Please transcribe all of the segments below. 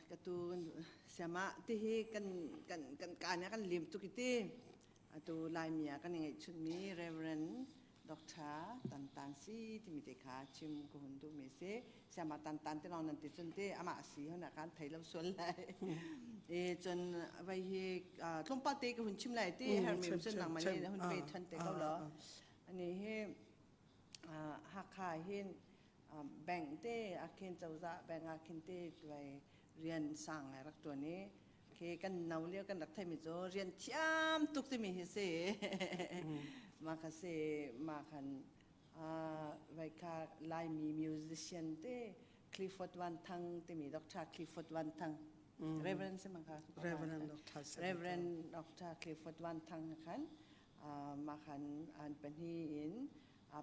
กระตูเสียมาที่กันการเนี่ยกันลิมตุกิตีตูลายเมียกันยังไงชุดมีเรเวรนด็อกเตอร์ตันซีที่มีเด็กขาชิมกุนดูเมเสเสียมาตันที่เรานั่นติดจนที่อามาสีเขาหนักการไทยเราส่วนเลยจนไปทุ่งปาเต้กับหุ่นชิมไหลที่ฮาร์มิลสันหลังมันนี่หุ่นไปทันเตะเขาเหรออันนี้ให้หักขาเห็นแบ่งเต้อาเคนเจ้าจะแบ่งอาเคนเต้ไปเรียนสั่งอะไรรักตัวนี้เคกันนาเลี้ยกันรักไทยมิโซเรียนที่ตุกที่มีเสมาคัสมาคันไว้ค่ะไลมีมิวสิชันเต้คลิฟฟอร์ดวันทังที่มีด็อกเตอร์คลิฟฟอร์ดวันทังเรเวรนใช่ไหมคะเรเวรนด็อกเตอร์คลิฟฟอร์ดวันทังกันมาคันอันเป็นที่อิน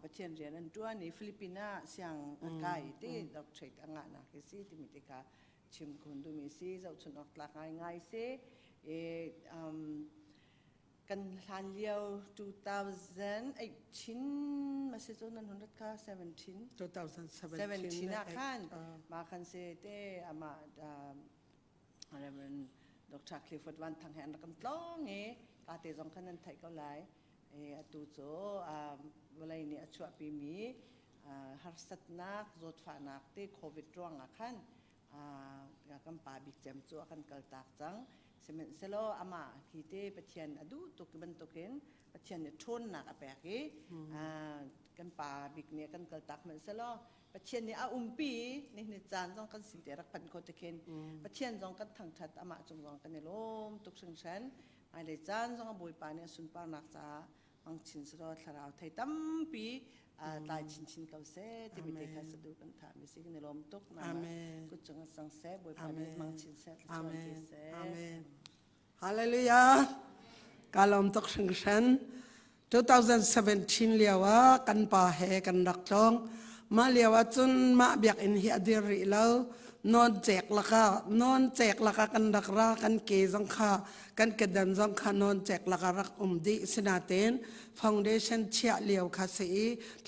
ประเทศเรียนอันตัวนี้ฟิลิปปินส์เสียงไก่ที่ด็อกเตอร์อ่างนะคือสิที่มีเด็กชิมคนดูมีสิจะชนออกหลักง่ายๆสิกันทันเลี้ยว2018มาเสียจนนั้นหุ่นรักค่ะ2017นะคันมาคันเสเต้มาอะไรมันด็อกเตอร์คลิฟฟอร์ดวันทางแห่งรักกันต้องกาเตจงคันนั้นไทยก็หลายตูโจเวลานี้ช่วยปีมีฮาร์สตัดนักจดฝานักที่โควิดร่วงคันกันป่าบิกเจมจัวกันเกิดตากจังเสร็จแล้วอามาคิดเปเชียนดูตุกบันตุกินเปเชียนเนี่ยชนหนักแปลกกันป่าบิกเนี่ยกันเกิดตากเหมือนเสร็จแล้วเปเชียนเนี่ยปีนี่ในจานจงกันสิ่งเดียรักพันโคตะเคนเปเชียนจงกันทางชัดอามาจงจงกันในลมตุกเชิงชันไอ้ในจานจงบุยป่าเนี่ยสุนป่านักจ้าบางชิ้นสระทาราวไทยตั้มปีตายชิ้นเขาเสที่มีเด็กสะดุกันถามมีสิ่งในลมตุกนะกุศลสังเสบุยป่าเนี่ยบางชิ้นเสชวนที่เสฮาเลลูยาการลมตุกชิงชัน2017เลียวกันป่าเหกันรักจงมาเลียวจนมาเบียกอินเฮียดิริแล้วนอนแจกละกกันรักรากันเกจังค่ะกันเกดันจังค่ะนอนแจกละกรักดิสนาเตนฟาวเดชั่นเชียเลียวคาสี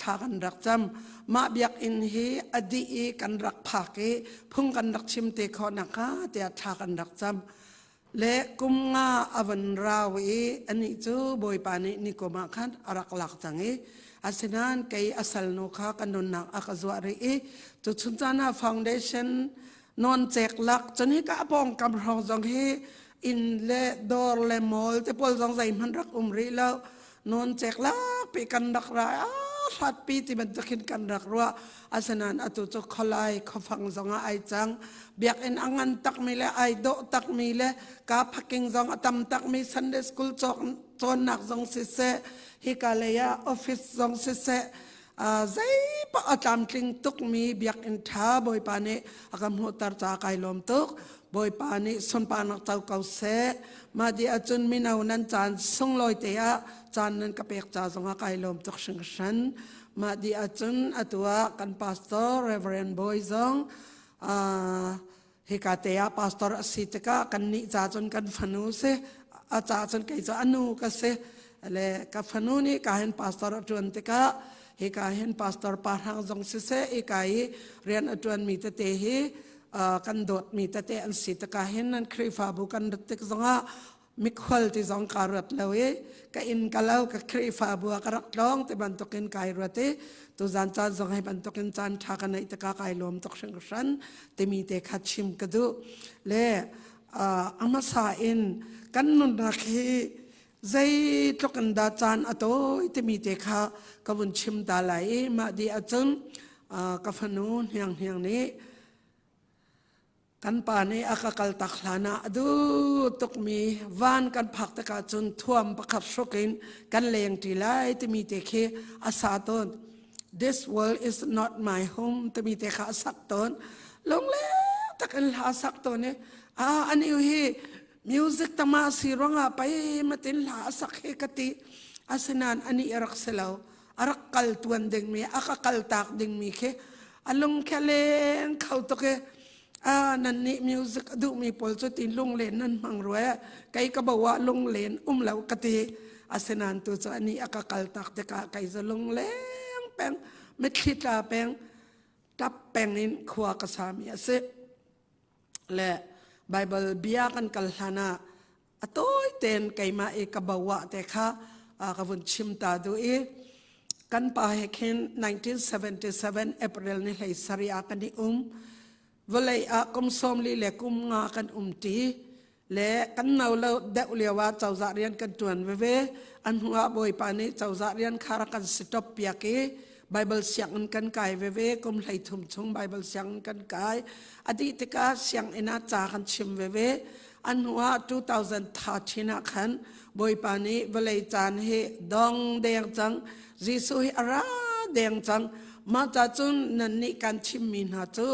ทากันรักจำมาเบียกอินเฮีอดีกันรักผักพุ่งกันรักชิมเตคอนักะเตียทากันรักจำและกุมงาอวันราวีอันนี้จูบอยปานินิโกมาคันรักหลักจังอาศัยนั้นไกอัสลนุขากันนนนักอักษวารีจุดสุนทรฟาวเดชั่นนอนแจกหลักจนให้กับปองกำรองจังให้อินเลดอร์เลมอลที่พอจังใจมันรักรีแล้วนอนแจกหลักไปกันรักรายสัตว์ปีที่มันจะขึ้นกันรักรัวอาศัยนั้นอตุจขลายขฟังจังไอจังเบียกอินอังันตักมีเลไอโดตักมีเลกาพักกิงจังอัตมตักมีซันเดย์สคูลจนนักจังสิเสฮิกาเลยาออฟฟิศจังสิเสใจปะอาจารย์คิงตุกมีเบียกอินท่าบอยปานีอากาศหัวตาจากไอลมตุกบอยปานีส่วนปานักเจ้าเก่าเสมาดีอาจารย์มีนาวันจันทร์ส่งลอยเตียจันนั้นกับเอกจ่าส่งไอลมตุกชิงชันมาดีอาจารย์อตัวกันพาสตอร์เรเวอเรนบอยซงฮิกาเตียพาสตอร์สิตกะกันนิจ่าจนกันฟันูเสอาจารย์จนไกจ่าอนุกัสเสเลกับฟันูนี่การเห็นพาสตอร์จวนติกะฮิกาเห็นพาสตอร์ปาร์ฮังจงสิเสฮิกาเรียนจวนมีเตเตฮิกันโดดมีเตเตอันสิตกะเห็นนั้นครีฟาบุกันดติกจงะมิขวัลที่จงการัตเลวก็อินกะเลวก็ครีฟาบัวกรักลองที่บันตุกินกายรัตตุจันจันจงให้บันตุกินจันทักกันในตะกะกายลมตุกชิงชันที่มีเตขัดชิมกระดูเล่อามาสาอินกันนุนนักฮีใจทุกันดาจันอโต้ที่มีเตค่ะกบุญชิมตาไหลมาดีอาจารย์กับฟนูนอย่างนี้กันป่านี้อากาศตักลานาดูตุกมีวันกันผักตะกาจุนท่วมประคับสุกินกันเลี้ยงทีไรที่มีเตค่ะอาสาตน This world is not my home ที่มีเตค่ะอาสักตนลงแล้วตะกันลาสักตนเนี่ยอันนี้ฮีมิวสิกตมาสีร้องไปมาตินลาสักเฮกติอาสนานอันนี้รักเสลารักกัลตวนดึงมีอากากัลตากดึงมีเคอลงแค่เล่นเขาตะเกนั่นนี่มิวสิกดูมีพอลสุติลงเล่นนั่นมังรวยไกก็บอกว่าลงเล่นแล้วกติอาสนานตัวอันนี้อากากัลตากแต่ไกจะลงเล่นแปงไม่คิดลาแปงตับแปงนินขวากษามีเส และไบเบิลเบียกันกัลฮานาอต้อยเต็นไกมาเอกบาวะแต่ค่ะกวนชิมตาดูกันป่าเฮเคน1977 April นี่เลยสริอากันนี่วลัยกุมสมลีเล็กุมงากันตีและกันนาเราเดวเลียวว่าเจ้าจารียนกันจวนเวอันหัวบอยปานี้เจ้าจารียนคารักันสต็อปเปียกไบเบิลเสียงกันไกเวกุมไหลทุ่มชงไบเบิลเสียงกันไกอดีตกาเสียงเอนาจากันชิมเวอันหัว2013นักขันบอยปานี้วลัยจานเฮดองเดียงจังจีสุฮิอาราเดียงจังมาจากจุนนันนี่กันชิมมินหาจู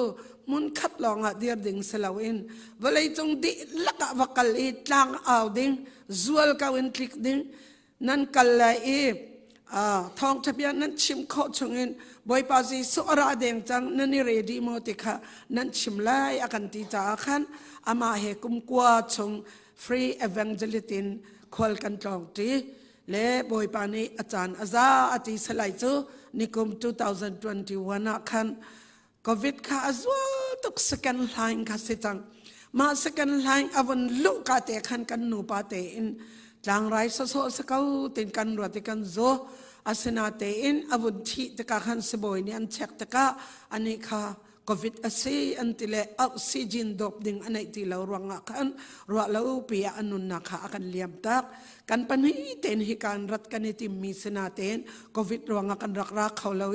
มุนขัดลองอ่ะเดียร์ดิ่งเสลาวินเวลาจงดิลักวักกัลอีตางเอาดิ่งจวลกาวินคลิกดิ่งนั่นกัลเลยทองทะเบียนนั้นชิมโคชงอินบอยปาซีสุราเดียงจังนั่นนี่เรดีโมติค่ะนั่นชิมไลอากันตีจาขันอามาเฮกุมกว่าชงฟรีเอเวนเจลิตินคอลกันตรองตีและบอยปานีอาจารย์อาซาอติสไลจูนิคม2021นักขันCOVID ค่ะอัวตุก second line ค่ะสิจังมา second line อวันลุกาเตะขันกันหนูปาเตอินจางไรสโซสกาวตินกันรัวติกันโซอาสนาเตอินอวันที่ตะกาขันสบอยนี่อันเช็คตะกาอันนี้ค่ะ COVID อาศัยอันติเลออกซิเจนดบดิ่งอันนี้ที่เรารวงกันรัวเราเปียอันนุนนักค่ะกันเลี้ยมตักกันปัญหาเต็นหิการรัฐกันที่มีสนาเต็น COVID รวงกันรักเขาเรา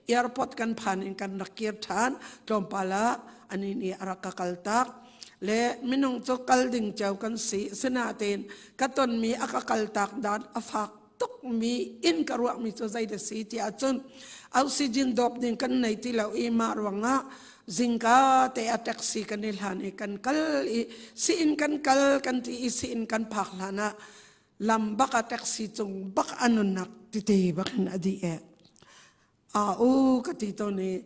แอร์พอร์ตกันผ่านกันรักเกียรฐานจอมปาละอันนี้นี่รักกัลตักและมินงจกัลดิ่งเจ้ากันสีสนาเต็นกัตนมีอักกัลตักดานอฟักตุกมีอินกระวกมีตัวใจเดสีที่อาจนออกซิเจนดบดิ่งกันในที่เรามารวงจิงกาเตะแท็กซี่กันในหานกันกัลสีอินกันกัลกันที่สีอินกันพักลานะลำบักแท็กซี่จงบักอันนักที่เตะบักนอดีกติตัวนี้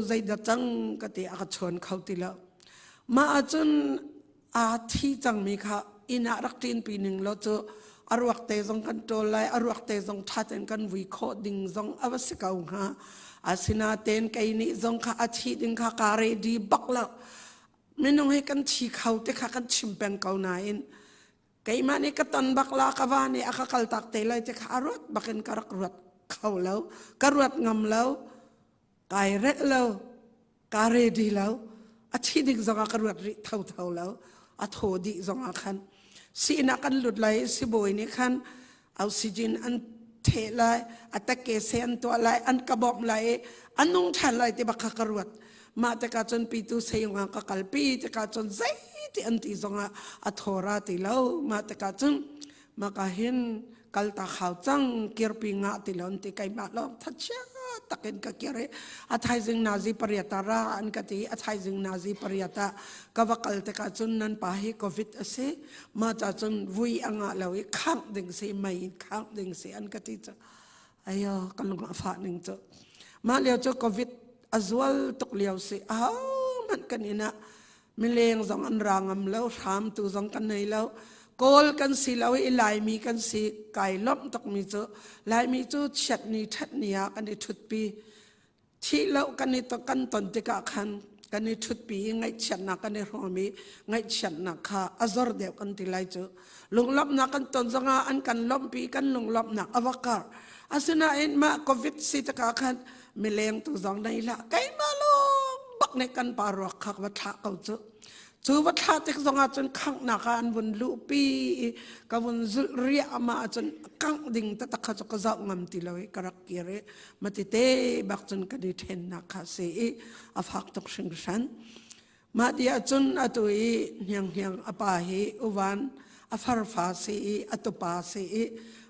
ใจดัจังกติอาชวนเขาติแล้วมาจนอาทิจังมีค่ะอินารักตีนปีหนึ่งเราจะอารวักเตจงกันโจไลอารวักเตจงทัดกันวิเคราะห์ดิ่งจงอวสิกาวหาอาศินาเตนไกนี่จงค่ะอาทิดิ่งค่ะการีดีบักแล้วไม่น้องให้กันชีเขาแต่ค่ะกันชิมเป็นเกาหนาอินไกมันนี่ก็ตันบักลากวานี่อาคัลตักเตลัยจะขารวดบักเอ็นกรักรวดเข้าแล้วกรวดงำแล้วกายเร็ดแล้วการีดีแล้วอาทิดิ่งจงกรวดริเท่าแล้วอาโถดีจงอาคันสีนักกันหลุดไหลสิบอยนี่คันออกซิเจนอันเทไหลอัตเกเซนตัวไหลอันกระบอกไหลอันนุ่งทันไหลที่บักกรวดมาแต่กาจนปีตุเสียงกัลปีแต่กาจนใจที่อันที่จงอาโถราติแล้วมาแต่กาจนมากาเห็นกัลตาขาวจังเกียร์ปีงาติแล้วที่ไกมาแล้วทัชชาตะเกินกะเกียร์อัฐายจึงนาซีปริยตาราอันกติอัฐายจึงนาซีปริยตากะวักลตะกาจุนนันปาฮิโควิดเสมาจากจุนวุยอ่างเราข้างดึงเสไม่ข้างดึงเสอันกติจะอายกันลงอาฟ้าหนึ่งจะมาเลี้ยวจะโควิดอัจวลตกเลี้ยวเสมันกันนี่นะไม่เลี้ยงจงอันรางมแล้วถามตัวจงกันในแล้วกอลกันสิเราไล่มีกันสิไก่ล้อมตกมีเจอไล่มีจูชัดนี่ทัดนี่ยากันในทุดปีที่เรากันในตกันตนติกาขันกันในทุดปีไงฉันนักกันในหัวมีไงฉันนักข้าอัจรเดียวกันที่ไล่เจอลงล้อมนักกันตนจงอันกันล้อมปีกันลงล้อมนักอวกาศอาศัยนั่นมาโควิดสิตกาขันไม่เลี้ยงตัวจงในละไก่มาลงบักในกันปารอกขักวัฏเขาเจอจูวัฒน์ที่จงอาจนขังนักอันวันลุปีกับวันจุลเรียมาจนขังดิ่งตะตะขจกจักงามติลอยกระเกียร์มาติเตบักจนกันดิเทนนักเสียอาฟักตกชิงชันมาดีจนอตุยยังอปาฮีอุวันอาฟาร์ฟาสีอตุปาสี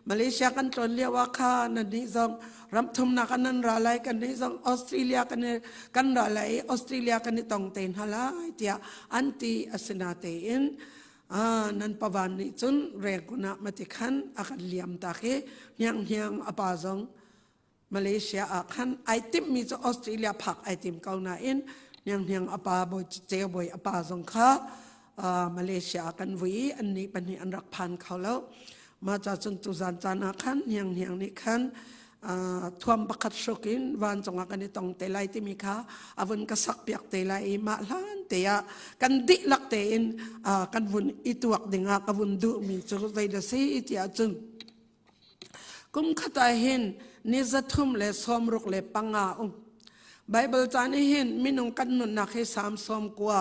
มาเลเซียกันตอนเลียวว่าข้านันนี่จงรำทุ่มนักนันรายกันนี่จงออสเตรเลียกันรายออสเตรเลียกันนี่ต้องเต็นฮาลายที่อันที่อาสนาเต็นนันปวันนี่จนเรียกุณะมาติขันอาการเลียมตาเกยังอปาจงมาเลเซียอาคันไอติมมีจออสเตรเลียผักไอติมเกาหน้าอินยังอปาบอยเจ้าบอยอปาจงข้ามาเลเซียกันวีอันนี้เป็นอันรักพันเขาแล้วมาจากจนตุจันจานาขันยังนี่ขัน ทวมบักขัดสุกินวันจงอากันนี่ตองเตลัยที่มีค่ะอาวุนกษักเปียกเตลัยมาล้านเตียกันดิลักเตอินกันวุนอิตัวกดิ่งกันวุนดูมีจุดใจเดซีอิติอาจุนกุมขัดเห็นนิจทุ่มเลสอมรุกเลปังอาไบเบิลจานี่เห็นมินุงกันนุนนักให้สามสอมกว่า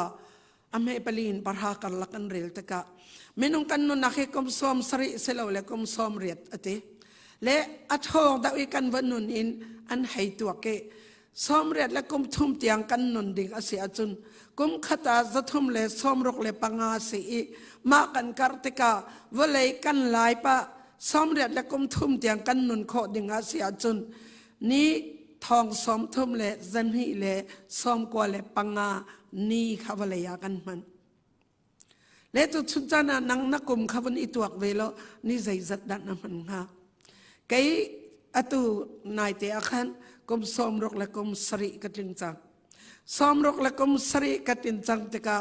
อเมปลีนปะหากันลักันเริลตะกะมินุงกันนุนนักให้กุมสอมสริเสลวเลกุมสอมเรียดอติและอัทองดาวิกันวันนุนอินอันให้ตัวเกสอมเรียดและกุมทุ่มเตียงกันนุนดิ่งอาศัยจุนกุมขัดจะทุ่มเลสอมรุกเลปังอาสีมากันการติกาวเลยกันหลายปะสอมเรียดและกุมทุ่มเตียงกันนุนโคดิ่งอาศัยจุนนี้ทองสอมทุ่มเลจันฮีเลสอมกว่าเลปังอานี่ขาวเลยากันมันและจุดสุดจานะนังนักกุมขวันอิตัวเวลนี่ใจจัดดันน้ำมันค่ะไกอตุนายเตะขันกุมสอมรกและกุมสริกัตินจังสอมรกและกุมสริกัตินจังติกา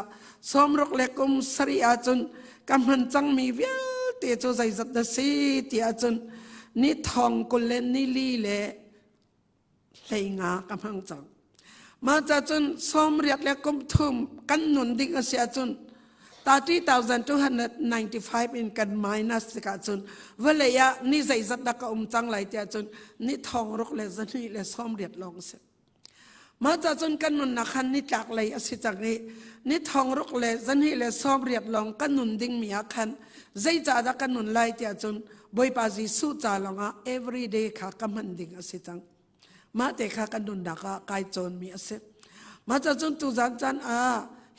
สอมรกและกุมสริอาจุนกำมันจังมีเวลเตะโจใจจัดดสีเตะอาจุนนี่ทองกุลเลนนี่ลีเลเลยงากำลังจังมาจากจุนสอมเรียกและกุมทุ่มกันนุนดิ่งอาศัยจุน30,295 in kan minus ka chun velaya ni zai zat da ka chang lai tia chun ni thong rok le zani le som riat long se ma cha chun kan nun na khan ni tlak lai asi chang ni thong rok le zani le som riat long kan nun ding mi a khan zai cha da kan nun lai tia chun boi pa ji su cha longa every day kha kam han ding asi chang ma te kha kan nun da ka kai chon mi ase ma cha chun tu jan chan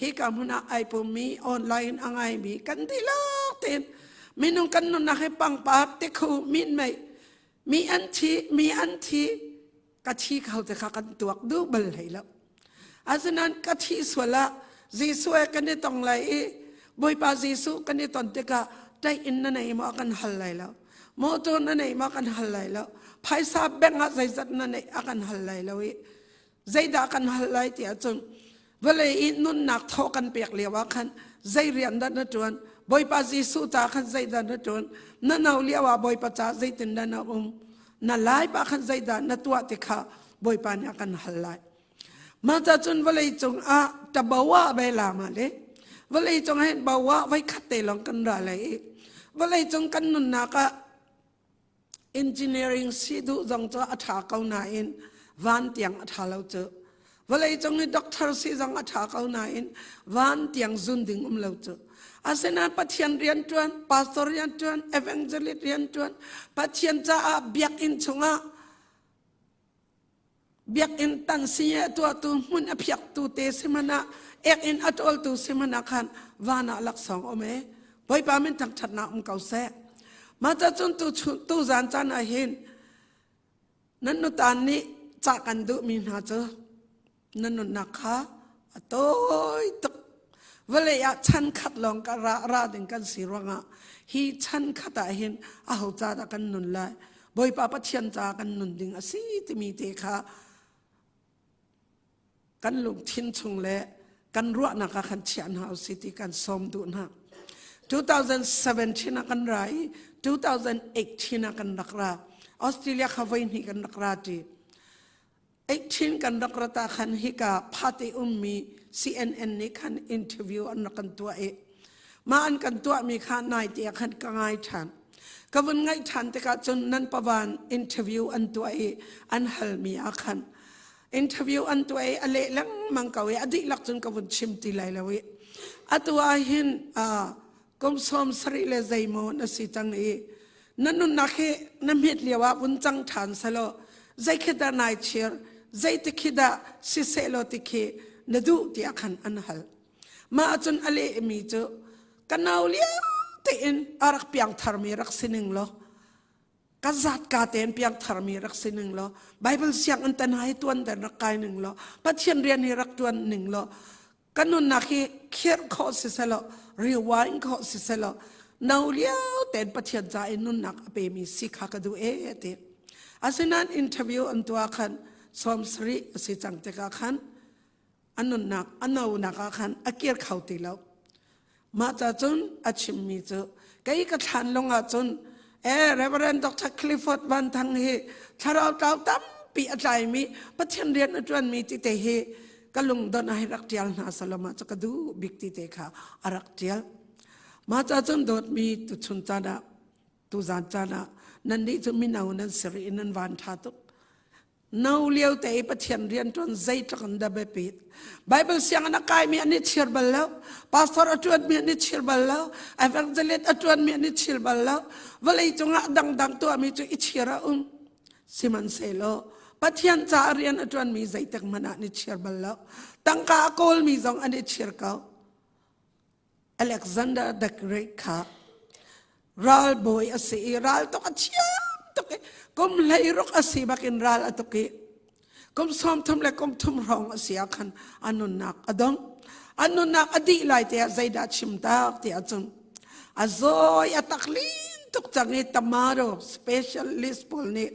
hi kam huna ai pu mi online angai mi kan dilak ten minung kan nun na he pang pa te khu min mai mi an thi ka thi khau te kha kan tuak du bal hai la asanan ka thi swala jisu kan ni tong lai boi pa jisu kan ni ton te ka tai in na nei ma kan hal lai la mo to na nei ma kan hal lai la phai sa beng a zai zat na nei akan hal lai la wi zai da kan hal lai ti a chungเวลาอินนุนนักทอกันเปียกเลียวขันใจเรียนดันจวนบอยปัจจิสุตาขันใจดันจวนนั่นเอาเลียวบอยปัจจัยใจตินดันเอานั่นไล่ปะขันใจดันนั่นตัวติขาบอยปัญญากันหันไล่มาจากจนเวลาจงตะบ่าวะเวลามาเลยเวลาจงเห็นบ่าวะไว้ขัดเตลองกันอะไรเวลาจงกันนุนนักengineering สิดูจงจะอัฐาเกาหน้าอินวันเตียงอัฐาเราเจอเวลาจงนี่ด็อกเตอร์สิจังอัฐาเขาหน้าอินวันเตียงซุนดิ่งเราเจออาศัยนั้นปัจจัยเรียนจวนพาสตอร์เรียนจวนเอเวนเจลิสเรียนจวนปัจจัยจะเบียกอินชงเบียกอินตันซีตัวตัวมุนอภิยกตัวเตสิมันนะเอกอินอัตอลตัวสิมันนะขันวานะลักษณ์อเมบอยปามินทักชัดนะเก่าแซ่มาจะจนตัวจานจานเห็นนั้นนุตานนี้จากกันดูมีนาเจอนั่นนักข้าโต้ยตกเวลาฉันขัดลองกันราดึงกันสิรังฮีฉันขัดเห็นเอาจาดกันนุนไล่บอยป้าปัจเจียนจากันนุนดึงสิที่มีเตค่ะกันลุกทิ้งชงเละกันรัวนักขันเชียนหาสิที่กันสมดุลฮะ2017นักกันไร2018นักกันนักราออสเตรเลียเขาไว้นี่กันนักราจี18กันรักรตาขันฮิกาพาติมี CNN นี่ขันอินเทอร์วิวอันกันตัวมาอันกันตัวมีขันนายเตียขันกังไงทันกวนไงทันแต่ก็จนนั้นประวันอินเทอร์วิวอันตัวอันฮัลมีอาขันอินเทอร์วิวอันตัวอะไรลังมังกวยอดีตลักจนกวนชิมตีไลลวิอัตัวหินกรมสมสริเลใจโมนสิจังนั่นนุนนักน้ำเห็ดเลียววุ้นจังทันสโลใจคิดนายเชียร์ใจติคิดสิเซโลติคินดูที่อาคันอันฮัลมาจนอะไรมีเจอกันเอาเลี้ยตีนอารักเปียงธรรมีรักสินึงโลกันจัดกาเตนเปียงธรรมีรักสินึงโลไบเบิลเสียงอันตันหายตัวแต่รักกายหนึ่งโลปัจเจียนเรียนให้รักตัวหนึ่งโลกันนุนนักเขียนข้อสิเซโลรีวายข้อสิเซโลนาเลี้ยเตนปัจเจียนใจนุนนักเปมีสิขากระดูเตอาศัยนั้นอินเทอร์วิวอันตัวขันสมศรีสิจังเตกาขันอันนุนนักอันนานักขันอาเกียร์เขาตีแล้วมาจากจนอาชิมมีเจอไก่กระชันลงอาจน Reverend Dr. Clifford Van Thang he charau tau tam pi atlai mi pathian rian atwan mi ti te he kalung don ai rak tial na salama chakadu big ti te kha arak tial ma cha chun dot mi tu chun cha da tu zan cha na nan ni chu mi nau nan seri nan van tha tu nau liu te pathian rian ton zai takan da be pi Bible siang na kai mi ani chir ballo pastor atwan mi ani chir ballo evangelist atwan mi ani chir ballo walai chunga dang dang tu mi chu ichira siman selo pathian cha rian atwan mi zai tak mana ni chir ballo tangka kol mi zong ani chir ka Alexander the Great ka ral boy asi ral to achiam to ke kum lairok asi bakin ral atoke kum som thum le kum thum rong asi akhan anun nak adong anun nak adi lai te zaida chimta te achun azoi ataklin tuk changi tamaro specialist pol ni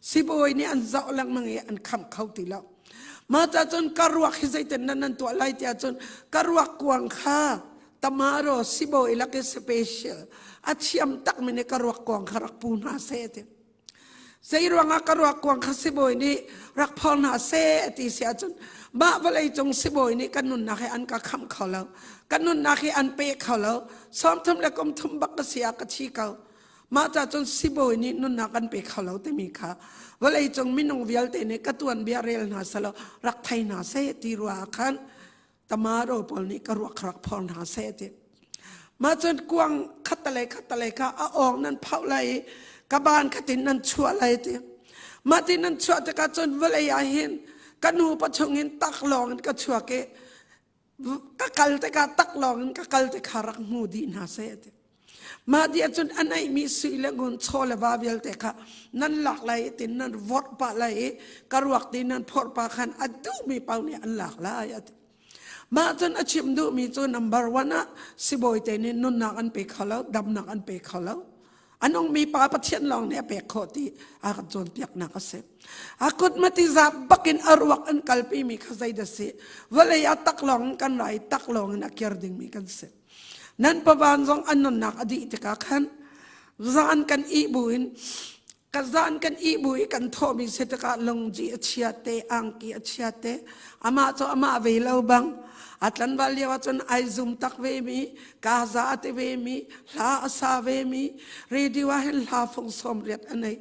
siboy ni an zau lang mangi an kham khau ti lo ma cha chun karwak hi zaiten nan to lai te achun karwak kwang kha tamaro siboy laki special achiam tak mene karwak kwang kharak puna sete Zairwa nga karwa kwang kasiboy ni rakpol na se ati siya chun ba walay chong siboy ni kanun na an ka kham khalaw kanun na an pe khalaw som thum le kom thum bak siya ka chikaw ma cha chun siboy ni nun na kan pe khalaw te mi kha walay chong minung vial te ne katuan biarel na salo rak thai na se ti ruwa khan tamaro pol ni karwa khrak phol na se te ma chun kwang khatale ka a ong nan phau lai kaban katin nan chua lai te matin nan chua te ka chon walaya hin kanu pachongin taklong ka chua ke kakal te ka taklong kakal te kharak mudi na se te ma dia chon anai mi suile gun chole ba bel te ka nan lak lai tin nan vot pa lai karwak tin nan phor pa khan adu mi pau ni an lak lai at ma chon achim du mi chu number 1 a siboy te ni nun nak an pe khalo dam nak an pe khalo anong mi pa pathian long ne pe khoti akat jon piak na kase akut mati za bakin arwak an kalpi mi khazai da se walaya taklong kan rai taklong na kerding mi kan se nan pawan zong anon nak adi te ka khan zan kan ibuin kazan kan ibui kan thomi se ta ka longji achiate angki achiate ama cho ama velo bang atlan valia wachon ai zoom tak ve mi ka za ate ve mi la asa ve mi ready wa hen la phong som riat anai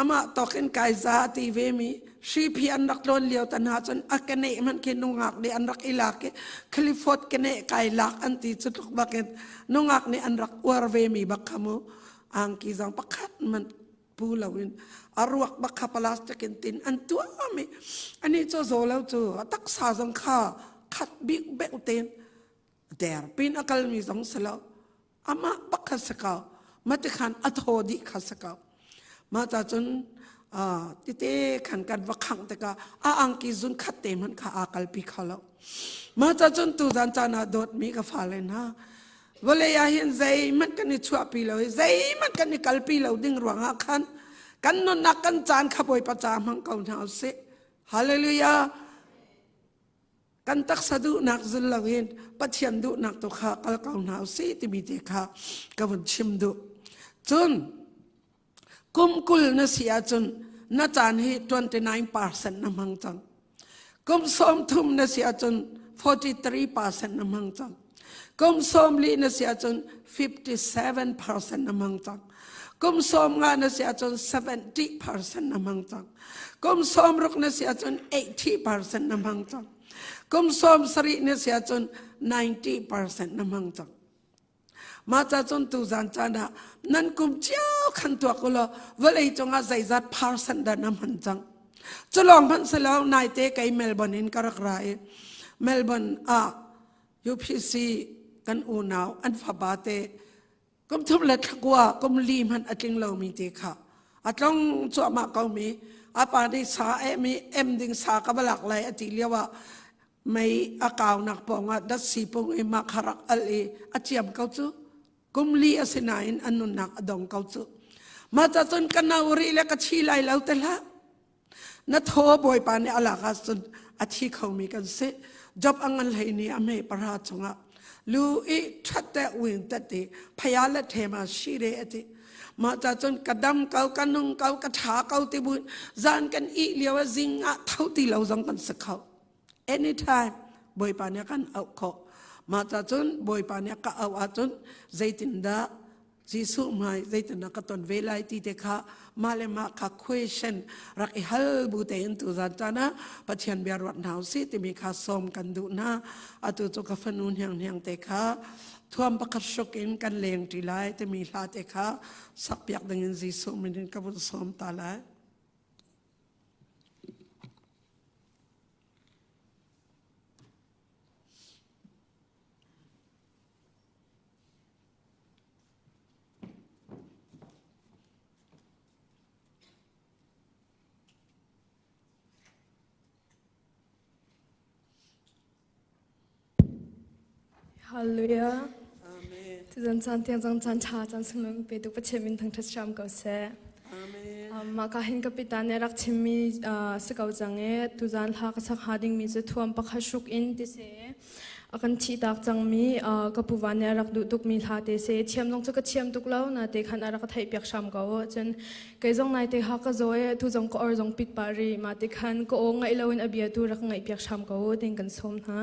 ama token kai za ate ve mi shi phi an rak lon liao tan ha chon akane man ke nungak ni an rak ilake khlifot kene kai lak an ti chutuk baket nungak ni an rak war ve mi bakamo ang ki zang pakhat man pulawin arwak bakha plastic tin an tuami ani cho zolau chu tak sa jang kha khat big beuten der pin akal mi jong salo ama bakha saka matikhan athodi khasaka ma ta chun tite khan kan wakhang te ka ang ki zun khatte man kha akal pi khalo ma ta chun tu jan chana dot mi ka phalen ha wale ya hin zai man kan ni chua pi lo zai man kan ni kal pi lo ding ruanga khan kan non nak kan chan khapoi pa cha mang kau na se hallelujah kan tak sadu nak zul lawin pathian du nak to kha kal kau na se ti mi te kha kawun chim du chun kumkul na sia chun na chan hi 29% na mang chang kum som thum na sia chun 43% na mang chang kum som li na sia chun 57% na mang chang kum som nga na sia chun 70% na mang chang kum som ruk na sia chun 80% na mang chang kum som sari na sia chun 90% na mang chang ma cha chun tu jan chana nan kum chiao khan to ko lo walei chonga zaizat percent da nam han chang cholong han selo nai te kai Melbourne in karak rai Melbourne UPC kan unaw an fabate kum thum la thakwa kum lim han atling lo mi te kha atlong chu ma kau mi apa di sa mi em ding sa ka balak lai ati lewa mai akaw nak ponga da sipong e makharak ali achiam kau chu kumli asinain anun nak adong kau chu mata chun kanauri le ka chilai lau tela na tho boy pa ni ala ka chun athi khau mi kan se job angal hai ni ame para chunga ลูอีชัดแต่วิ่งตัดติพยาละเทมาชีเรติมาจากจนกระดำเกากันนุ่งเกากระถาเกาติบุญจานกันอีเลียวจิงอ่ะเท่าที่เราจังกันสักเขา anytime บอยปานี่กันเอาเขามาจากจนบอยปานี่ก็เอาอาจนใจตินดาจีสุไม่ใจตินดาก็ตอนเวลาที่เด็กเขามาเลมาค่ะ question รักอิฮัลบุเตนตุจันจานะปัจจัยเบียร์วัดหนาวสิที่มีข้าสมกันดูนะอาตุจุกฟันุนเฮียงเด็กเขาท่วมประคับชกินกันเลี้ยงทีไรที่มีลาเด็กเขาสักอยากดังยินจีสุไม่ได้กับบุษมตาละ Hallelujah. Tuhan santiang jang jan cha jan sunung bedu pachemin thang thacham kause. Makahin kapitan rak chimi sakau jange tujan hak sak hading mi je thuam pakhashuk in tise akan chi tak jang mi kapuwan rak du tuk mi tha te se chiam long chaka chiam tuk lau na te khan ara ka thai pyak sham go chen kai jong nai te ha ka zoe tu jong ko or jong pit pari ma te khan ko ngai lawin abia tu rak ngai pyak sham go ting kan som ha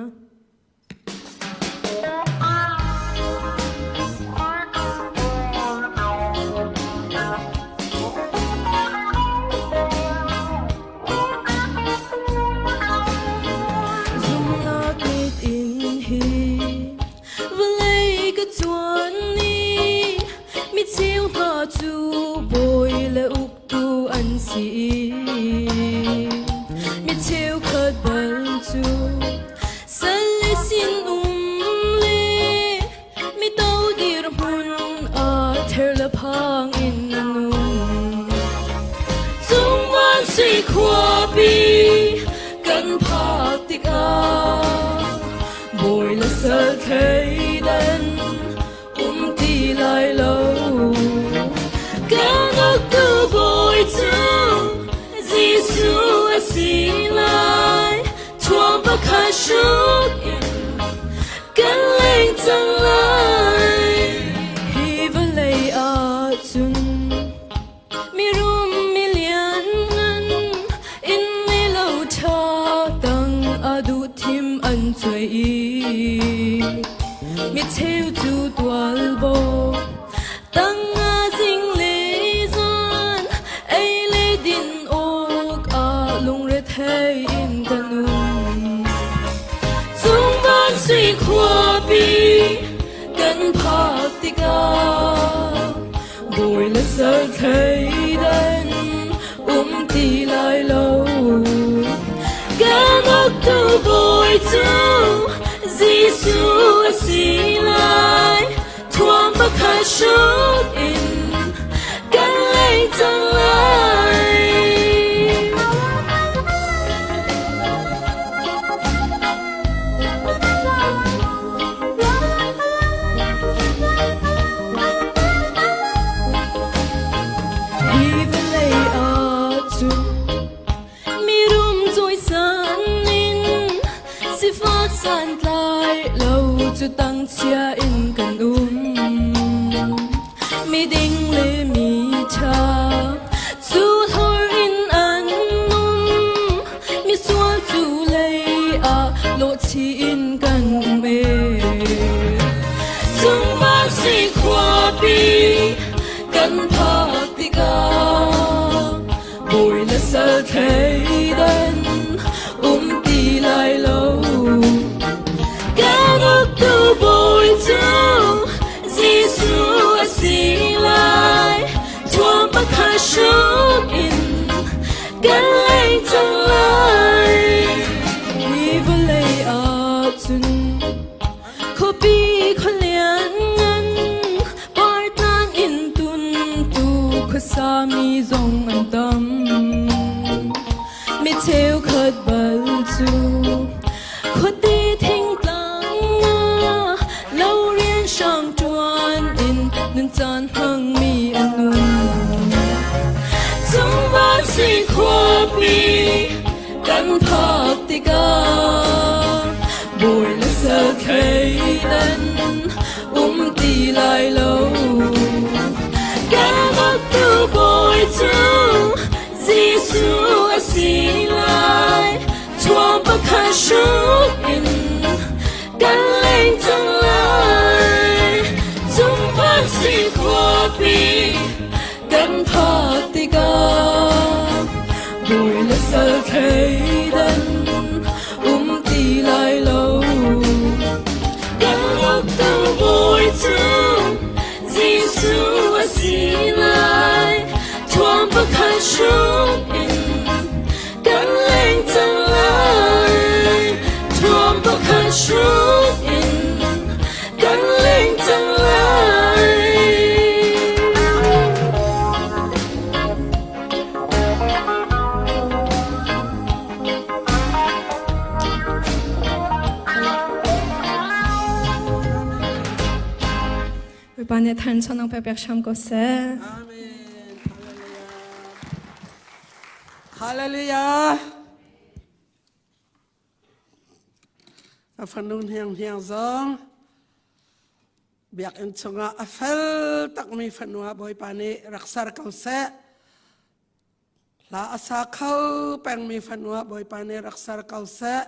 Boy, let's okay then. lại lâu cả ngóc tu bồi chung Giêsu ở xí lại chúa bất khả súc in căn lên tương lai chúng phát sĩ qua bi căn thọ tì gà bùi lực sơ khế đân tì lại lâu căn ngóc tu bồi chung Giêsu ở xí lại chúa bất khả súc in căn lên tương lai chúa bất khả súc in căn lên tương lai Bạn hãy thân cho năng bè bè sham có sẽ. Amen. Hallelujah. Phần nun hiang hiang zong. Biak in chunga afel tak mi fanua boy pani raksar kau se. La asa kau peng mi fanua boy pani raksar kau se.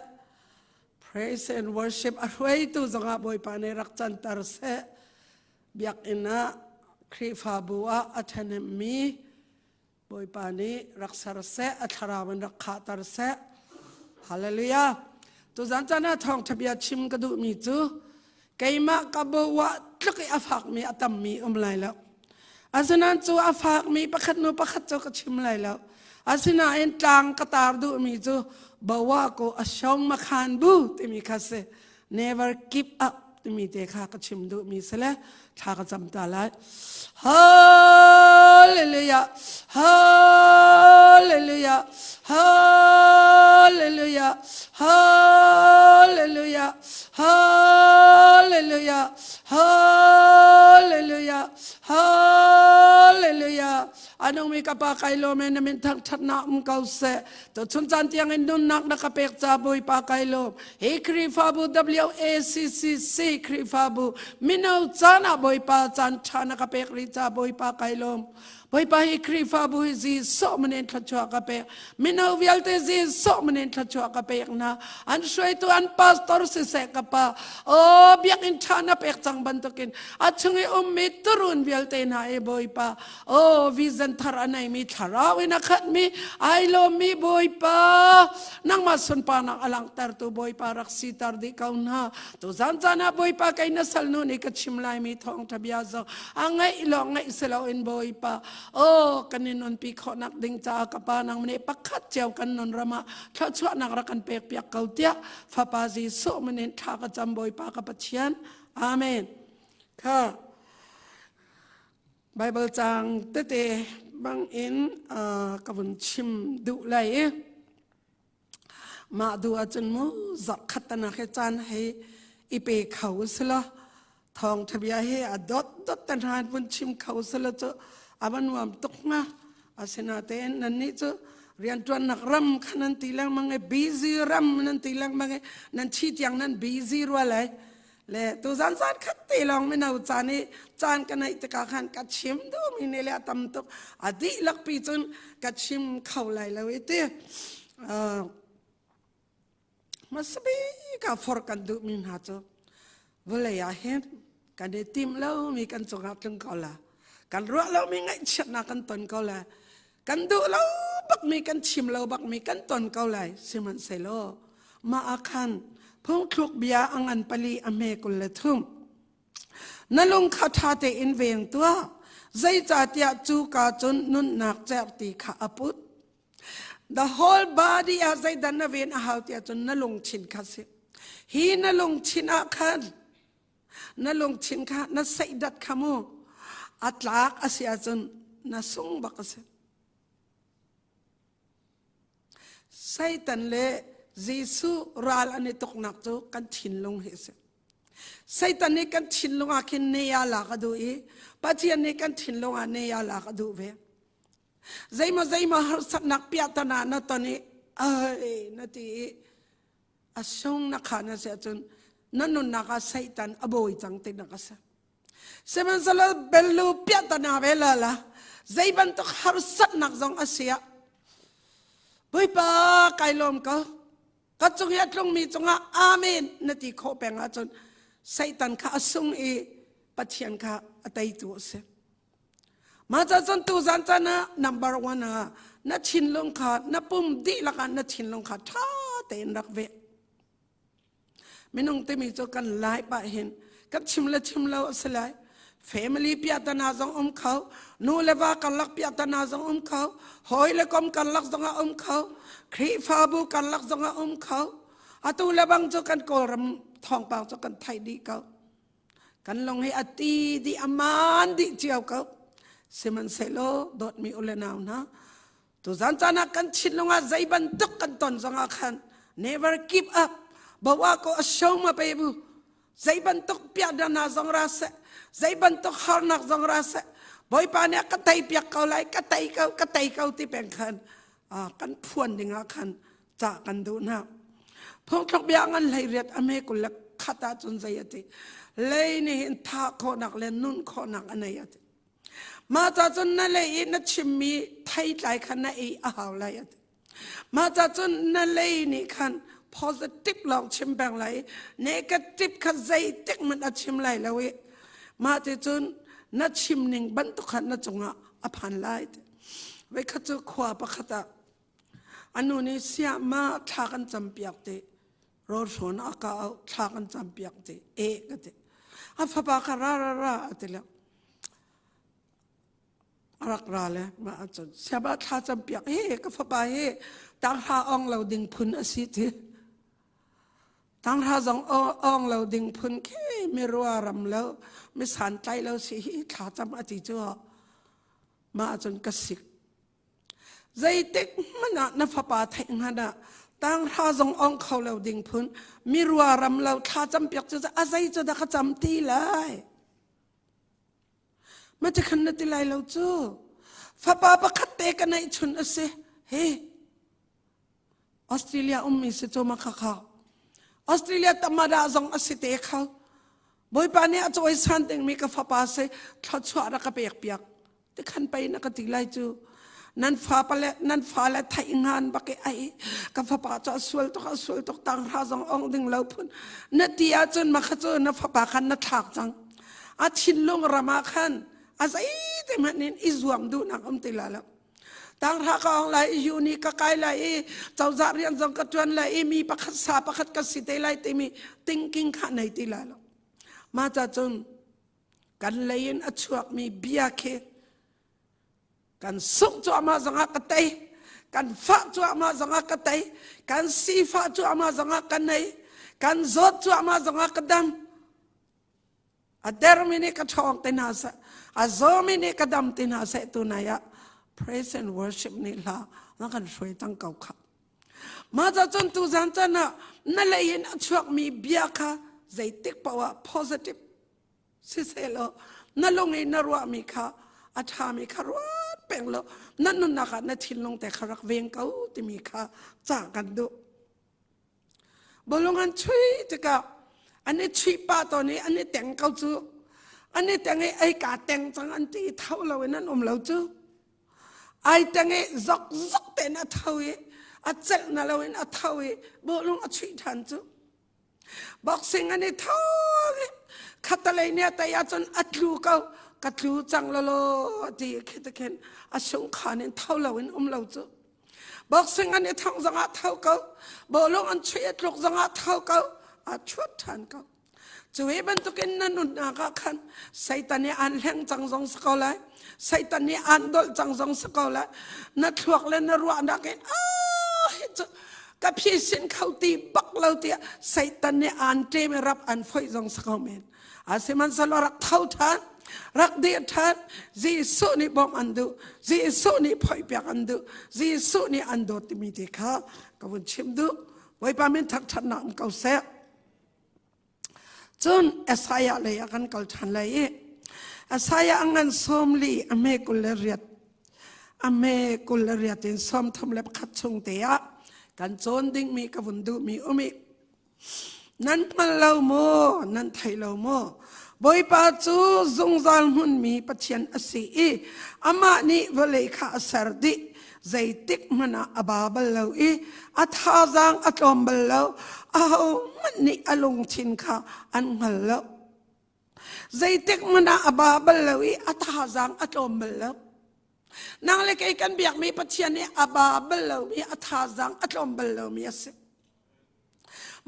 Praise and worship arway tu zonga boy pani rakchan tar se. Biak ina krifa bua athanem mi boy pani raksar se atharawan rakha tar se. Hallelujah. Tu zanchana thong thabia chim kadu mi chu kaima kabawa tlaki afak mi atam mi umlai la asanan chu afak mi pakhat no pakhat chu ka chim lai la asina en tlang katar du mi chu bawa ko asyong makhan bu ti mi khase never keep up ti mi te kha ka chim du mi sele tha ka cham ta lai hallelujah hallelujah hallelujah hallelujah hallelujah hallelujah hallelujah anong mi kapakay lo men namin thak na kau se to chunjan tiang indun nak nakapek chaboy pakay lo he krifabu WACCC krifabu minaw chana boy pa chan chana kapek ri chaboy pakay lo boy pa he krifabu zi so manen thachwa kapek minaw vialte zi so manen thachwa kapek na an shoi tu an pastor se kapa o biak in chana pek chang bantokin achungi ummi turun vialte na e boy pa o vision tharanay mi tharawin akhat mi I love mi boy pa nang masun pa nang alang tar tu boy pa raksi tar di kau na tu zanjana boy pa kay nasal nun ikachimlay mi thong tabiazo angay ilo ngay isilaw in boy pa o kaninon pikho nak ding cha kapa nang mani pakhat jaw kanon rama thachwa nak rakan pek piak kau tia fapazi so manin thaka jamboy pa kapathian amen ka Bible chang tete bang in kavun chim du lai ma du achun mu zak khatana khe chan he ipe khau sala thong thabia he adot dot tan han bun chim khau sala chu aban wam tukna asena ten nanni chu rian tuan nak ram khanan tilang mange busy ram nan tilang mange nan chi tiang nan busy ro lai le tu zan zan khat ti long me nau chani chan kanai te ka khan ka chim do mi ne le tam tok adi lak pi chun ka chim khau lai lo ite masbi ka for kan du min ha cho vole ya hen kan de tim lo mi kan chong hak tung ko la kan ro lo mi ngai chat na kan ton ko la kan du lo bak mi kan chim lo bak mi kan ton ko lai siman se lo ma akhan phung thuk bia angan pali ame kul le thum nalung khatha te in veng tua zai cha tia chu ka chun nun nak cher ti kha aput the whole body as I dan na ven a how tia chun nalung chin kha se hi nalung chin a khan nalung chin kha na sai dat khamu atlak asia chun na sung bak se Satan le Jesu ral ane tok nak tu kan chin long hese Satan ne kan chin long akin ne ya la ka du e pachian ne kan chin long ane ya la ka du ve zaima har sat nak pia tana na tani ai na ti asong na khana se chun nanun na ka Satan aboy chang te na ka sa semen sala belu piata na bela la zaiban to harsat nak zong asia boy pa kailom ka kachung ya tlong mi chunga amen nati kho penga chon satan kha asung e pathian kha atai tu se ma cha chon tu zan chana number 1 na chin long kha na pum di la kan na chin long kha tha te rak ve minung te mi cho kan lai pa hen kan chimla asalai family piata na zong khau nu leva kan lak piata na zong khau hoi le kom kan lak zong khau khri fa bu kan lak zong khau atu lebang cho kan ko ram thong pang cho kan thai di kau kan long he ati di aman di chiao kau seman selo dot mi ole naw na tu zan chana kan chin longa zaiban tuk kan ton zonga khan never give up bawa ko asong ma pe bu zaiban tuk piada na zong ra se zaiban tuk har nak zong ra se boy pa ne ka tai piak kau lai ka tai kau ti peng khan kan phuan dinga khan cha kan du na phong thok bia ngan lai riat ame kul lak khata chun zayati lei ni hin tha kho nak le nun kho nak anayati ma cha chun na lei na chimmi thai lai khan na e a haw lai at ma cha chun na lei ni khan positive long chim bang lai negative kha zai tek man a chim lai lawi ma cha chun na chim ning ban tu khan na chunga a phan lai we kha chu khwa pa khata anu ni sia ma tha kan cham piak te ro son aka tha kan cham piak te e ka te a fa ba kha ra atela arak ra le ma achon saba tha cham piak he ka fa ba he tang ha ong lo ding phun asi te tang ha zong ong lo ding phun ke me ro ram lo me san tai lo si tha cham ati chu ma achon ka sik zai tek mana na fa pa thai ngada tang ha zong ong khau lo ding phun mi ro ram lo tha cham piak chu a zai chu da kha cham ti laiมาจะขันนัดที่ไรเราจูฟ้าป้าประคัตเตกันในชุนอเสเฮออสเตรเลียมีสิโจมาข้าวออสเตรเลียธรรมดาจงอสิเตะเขาบอยปานี่อาจจะไว้สันติมีกับฟ้าป้าเสทัดชัวระกับเปียกแต่ขันไปนักติไรจูนั่นฟ้าปะเละนั่นฟ้าและไทยงานบักไอกับฟ้าป้าจะสวลตกตังราจงองดึงเหล่าพุ่นนัดที่อาจนมาขจูนัดฟ้าป้าขันนัดถักจังอาชินลงรามาขันอาศัยแต่มันนี่อิจวมดูนักติลาแล้วตั้งท่าก็องไลยูนี่ก็ไกลไลเจ้าจารียนจงกระจวนไลมีประคัตสาประคัตกสิเตไลแต่มีติงกิ้งขันในติลาแล้วมาจากจนกันเลยนอชวกมีเบียเคกันสุกจัวมาสังกัดเตกันฟ้าจัวมาสังกัดเตกันสีฟ้าจัวมาสังกัดในกันจดจัวมาสังกัดดำเดรมินิกทองเตนาสอาโซมินิกดำเตนาสตุนายะ praise and worship นี่ละนั่นกันช่วยตั้งเก่าค่ะมาจากจนตุจันจันนะนั่นเลยนช่วงมีเบียค่ะใจติกปว่า positive สิเสลนั่นลงในนรัวมีค่ะอาชามีค่ะรัวเป็นโลนั่นนุ่นนะคะนั่นทิ้งลงแต่ขรักเวียงเก่าที่มีค่ะจากกันดูบอลงกันช่วยจะกับอันนี้ชีป้าตัวนี้อันนี้แต่งเขาจูอันนี้แต่งไอ้กาแต่งจังอันที่เท่าเรานั่นเราจูไอ้แต่งไอ้ซอกแต่น่ะเท่าอันเจ็บน่ะเราน่ะเท่าบอลงอันชีทันจูบอกสิ่งอันนี้เท่าขัดอะไรเนี่ยแต่ยาจนอัดลูกเขากัดลูจังละที่คิดกันอันสงขานี่เท่าเราเราจูบอกสิ่งอันนี้ทั้งจังอันเท่าเขาบอลงอันชีอัดลูกจังอันเท่าเขาอาชวดทันก็จะเห็นตุกินนั่นนุ่นนักขันไซตันนี่อันแหงจังจงสกอลไซตันนี่อันดอลจังจงสกอลนัดทวกเล่นนัดรัวนักเองกับพี่สินเขาตีบักเราตีไซตันนี่อันเจไม่รับอันไฟจงสกอลเมนอาศัยมันสลรักเท่าทันรักเดียดทันจีสุนี่บอมอันดูจีสุนี่พอยเปียกอันดูจีสุนี่อันโดติมีเด็กข้ากับวันชิมดูไว้ปามินทักทันนักเขาเสียจนเอสายาเลยกันกอลทันเลยเอสายางันสมลีอเมกุลเรียดอินสมทำเล็บขัดชงเตียกันโจนดิ้งมีกวนดูมีอุมินั่นมันเล่าโมนั่นไทยเล่าโม บอยปาจูจงจานมุนมีปัจจันอสีอามานี่วเลขาสรดิใจติกมันอาบาบลเลวอัฐาจังอัตลมบลเลวเอามันนี่อลงชินข้าอันหัลเลวใจติกมันอาบาบลเลวอัฐาจังอัตลมบลเลวนางเล็กไอ้กันเบียกมีปัจจันนี่อาบาบลเลวมีอัฐาจังอัตลมบลเลวมีเส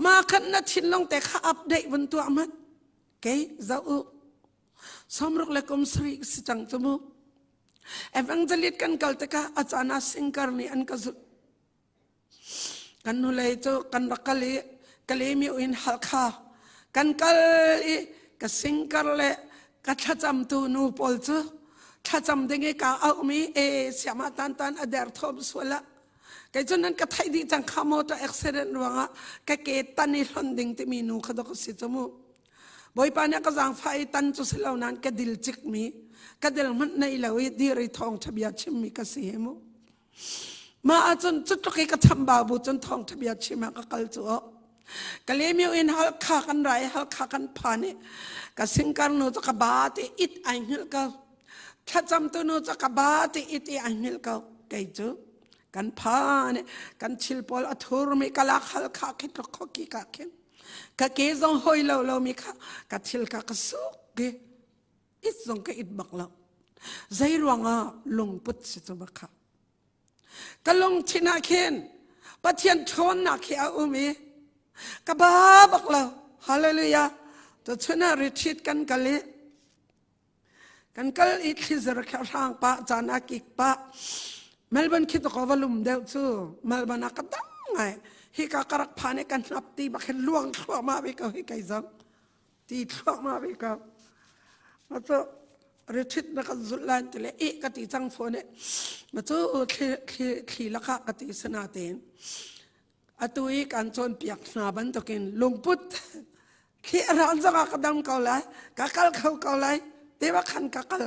มาขันนัดชินลงแต่ข้าอัปเดตวันตัวมันเกยเจ้าสมรุกเล็กอมสรีสิจังจมูกเอวังเจลิตกันกัลตะกะอาจารย์สิงคาร์นี่อันกัจุกันนุเลยโจกันรักกะลีกะลีมีอินฮัลคากันกัลอีกัสิงคาร์เล่กัทัจำตูนูปอลโจทัจำเดงเกาเอามีเสียมาตันตันอเดร์ทอมสวละกจนนั้นก็ไทยดีจังขโมตัวเอ็กซิเดนต์ว่างก็เกตันนี่หลอนดิ่งที่มีนูขดกสิจมูกบอยปานเนี่ยก็จังไฟตันจุดเหล่านั้นก็ดิลจิกมีก็ดิลมันในเหล่าดีริทองทะเบียชิมมีก็เสียมูมาจนจุดตะกี้ก็ทำบาบูจนทองทะเบียชิมก็กลจัวก็เลยมีอินฮัลคากันไรฮัลคากันพานี่ก็สิงการโนจะกบาติอิดไอเหิลก็ถ้าจำตัวโนจะกบาติอิดไอเหิลก็ไกจูกันพานี่กันชิลปอลอัฐุรมีกะลักฮัลคาคิดตะขกีกะเข็นก็เกจงหอยเรามีค่ะกัดชิลกะกสุกเกอิจงก็อิดบักเราใจรวงลงพุทธสิจบักค่ะก็ลงชินาเคนปะเทียนชนนักเขียวมีก็บ้าบักเราฮาเลลูยาตัวชนะริชิตกันกันเลยกันก็อิทธิจรข้างปะจานักิกปะเมลบันคิดก็วลุมเดียวซูเมลบันก็ตั้งไงฮิกากรักพานี่กันนับตีบักเห็นล่วงทั่วมาไปก็ฮิกไก่จังตีทั่วมาไปก็มาตัวริชิตนักจุลันทะเลกติจังโฟนมาตัวขีลักกติสนาเตนอตุยการชนเปียกนาบันตกินลุงพุทธขีร้านจังกระดมเกาไลกักลเขาเกาไลเทวขันกักล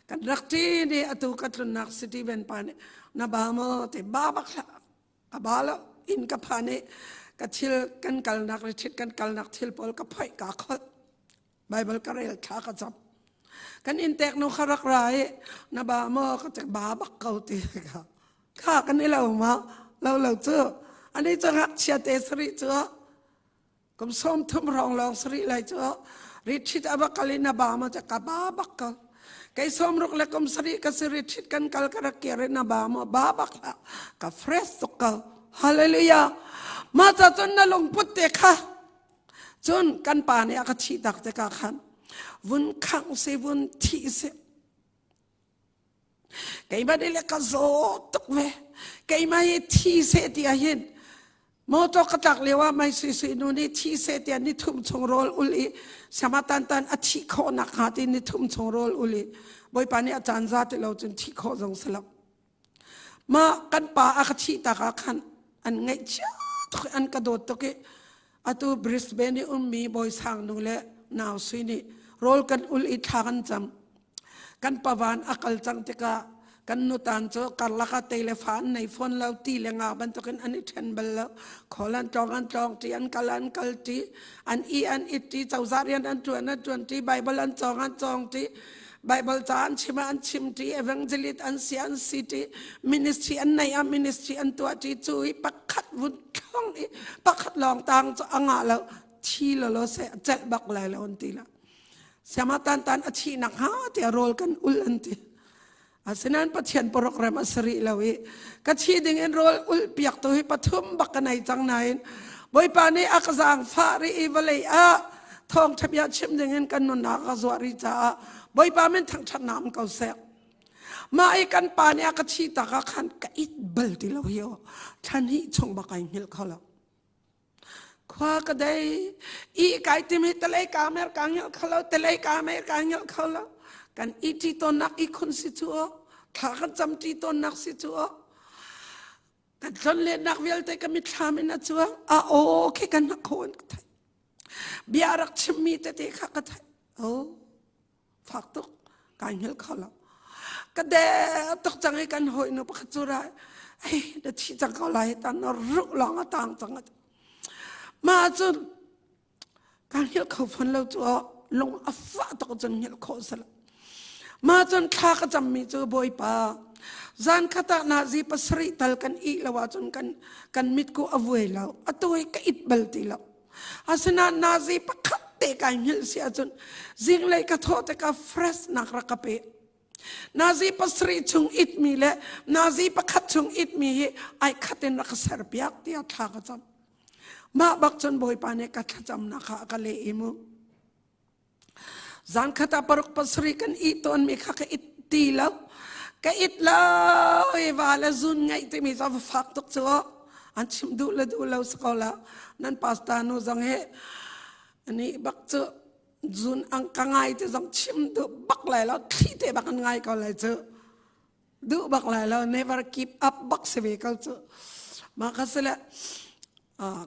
กันรักที่นี่อตุกัตรนักสตีเวนปานี่นาบามอเตบ้าบักละอบาลอินกับพานี่กัชิลกันกัลนักริชิตกันกัลนักทิลปอลกับไผ่กาขดไบเบิลกระเรลขากระจับกันอินเตกโนขรักไรนาบามอก็จะบ้าบักเกาตีค่ะข้ากันนี่เรามาเราเจออันนี้จะรักเชียเตสริเจอกมส้มทุ่มรองลองสริไรเจอริชิตอบักกลินาบามอจะกับบ้าบักเกาไก่ส้มรุกเล็กกมสริกสริชิตกันกัลกระเกเรนาบามอบ้าบักละกับเฟรสตุกเกาฮาเลลูยามาจากจนนั่งลงพุทธเตค่ะจนกันป่าเนี่ยก็ชีดักเตกขันวุ้นขังเสวุ้นทีเสไก่มาได้เล็กก็โซตุกเวไก่มาเยทีเสตีอาเห็นมอตกตักเลยว่าไม่สุยๆนู่นนี่ทีเสตีอันนี้ทุ่มชงโรลอุลีสมาตันอธิโคนักหาตินี่ทุ่มชงโรลอุลีบ่อยป่านี่อาจารย์ซาติเราจนทีโคจงสลับมากันป่าอาคชีตากขันอันไงจ้าทุกอันกระโดดตะกี้อัตุบริสเบนี่มีบอยสังนู่นแหละนาวสุยนี่โรลกันอุลีทากันจำกันปะวันอักลจังติกากันนุตันโจกันลักเตเลฟานในฟอนเราตีเลงาบันตกันอันนี้เชนเบลแล้วขอลันจองตีอันกัลตีอันอิตีเจ้าซาเรียนอันจวนตีไบเบิลอันจองตีไบเบิลจานชิมอันชิมตีเอวังเจลิตอันเสียอันสิตีมินิสทรีอันไหนอันมินิสทรีอันตัวตีจุยปักขัดวุ้นช่องปักขัดลองตังจะอ่างแล้วชีเราเสะเจ็บบักไหลแล้วอันตีละสมาตันอาชีนักหาที่โรลกันอุลอันตีอาศัยนั้นปัจจัยโปรแกรมอสรีเลวิกัจฉีดึงเอ็นโรลอุลเปียกตัวให้ปฐุมบักกันในจังไหนบ่อยปานนี้อักษรฟารีอีวเลยทองทะเบียนชิมดึงเอ็นกันนุนนักสวาริจ้าบ่อยปานมันทั้งชนามเก่าเสกมาไอ้กันปานนี้กัจฉีตากขันกัอิดเบลติเลวิโอท่านนี้ชงบักไอมิลเขาแล้วขวาก็ได้อีกไก่ที่มีตะเลกาเมรกังยลเขาแล้วตะเลกาเมรกังยลเขาแล้วกันอีที่ต้นนักอีคนสิจัวถ้ากันจำที่ต้นนักสิจัวกันจนเล่นนักเวลแต่ก็มิทามินะจัวโอเคกันนักคนก็ได้เบียรักชิมมีแต่เด็กก็ได้โอ้ฝากตุกการเห็นเขาแล้วก็เดตกจังให้กันหอยนุปขจุระเฮ้ยเดี๋ยวที่จังเขาไล่ตันรุกหลงต่างจังมาจนการเห็นเขาฟันเราจัว ลงอัฟะตกจนเหี้ยโคสละมาจนข้าก็จำมีจูบอยป้าจานข้าตานาซีปัสริตัลกันอีละว่าจนกันมิดกูอวยแล้วอตัวก็อิดเบลตีแล้วอาสนานาซีปักขัดเตะกันเหี้ยเสียจนจิงเลยก็โทษแต่ก็เฟรชนักรักเปนาซีปัสริชุงอิดมีเละนาซีปักขัดชุงอิดมีไอขัดเต็นรักเสรบียกที่อัฐากจำมาบักจนบอยป้าเนี่ยกัดจำนักกะเลอิมุจานข้าตาปรุกปัสริกันอีตอนมีข้าก็อิดตีแล้วก็อิดแล้วไอ้วาละซุนไงที่มีจะฟักตุกตัวอันชิมดูแล้วสกอละนั่นพาสต้าโนจังเฮอันนี้บักเจอซุนอังกังไงที่จังชิมดูบักไหลแล้วที่เตะบักไงก็ไหลเจอดูบักไหลแล้ว never keep up บักเสวยก็เจอมาคัสละ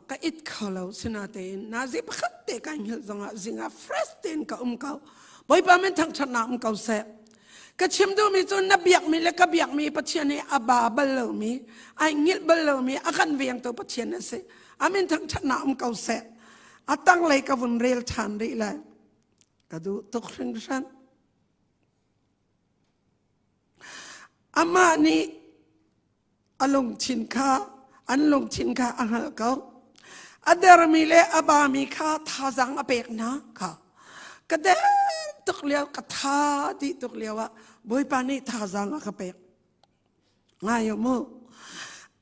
ก็อิดเขาแล้วสินาเตนนาซีพักเตะกันเยอะจังอ่ะจิงอ่ะ fresh เตนก็เขาบ่อยป่ะมันทั้งชนะเขาเสะก็ชิมดูมีจนนับเบียกมีและก็เบียกมีปัจเจเนอาบาเบลล์มีไอเงี้ยเบลล์มีอาการเวียงตัวปัจเจเนเสอามินทั้งชนะเขาเสะอาตั้งเลยกับวันเรียลชันรีเลยก็ดูตุกสิ่งฉันอามานี่อลงชินข้าอันลงชินข้าอังฮัลเขาอเดรมีเลอาบามีข้าท่าจังอเปกนะค่ะก็เดตุกเลียวกท่าดีตุกเลียวว่าบอยปานี่ท่าจังอเปกง่ายมั้ง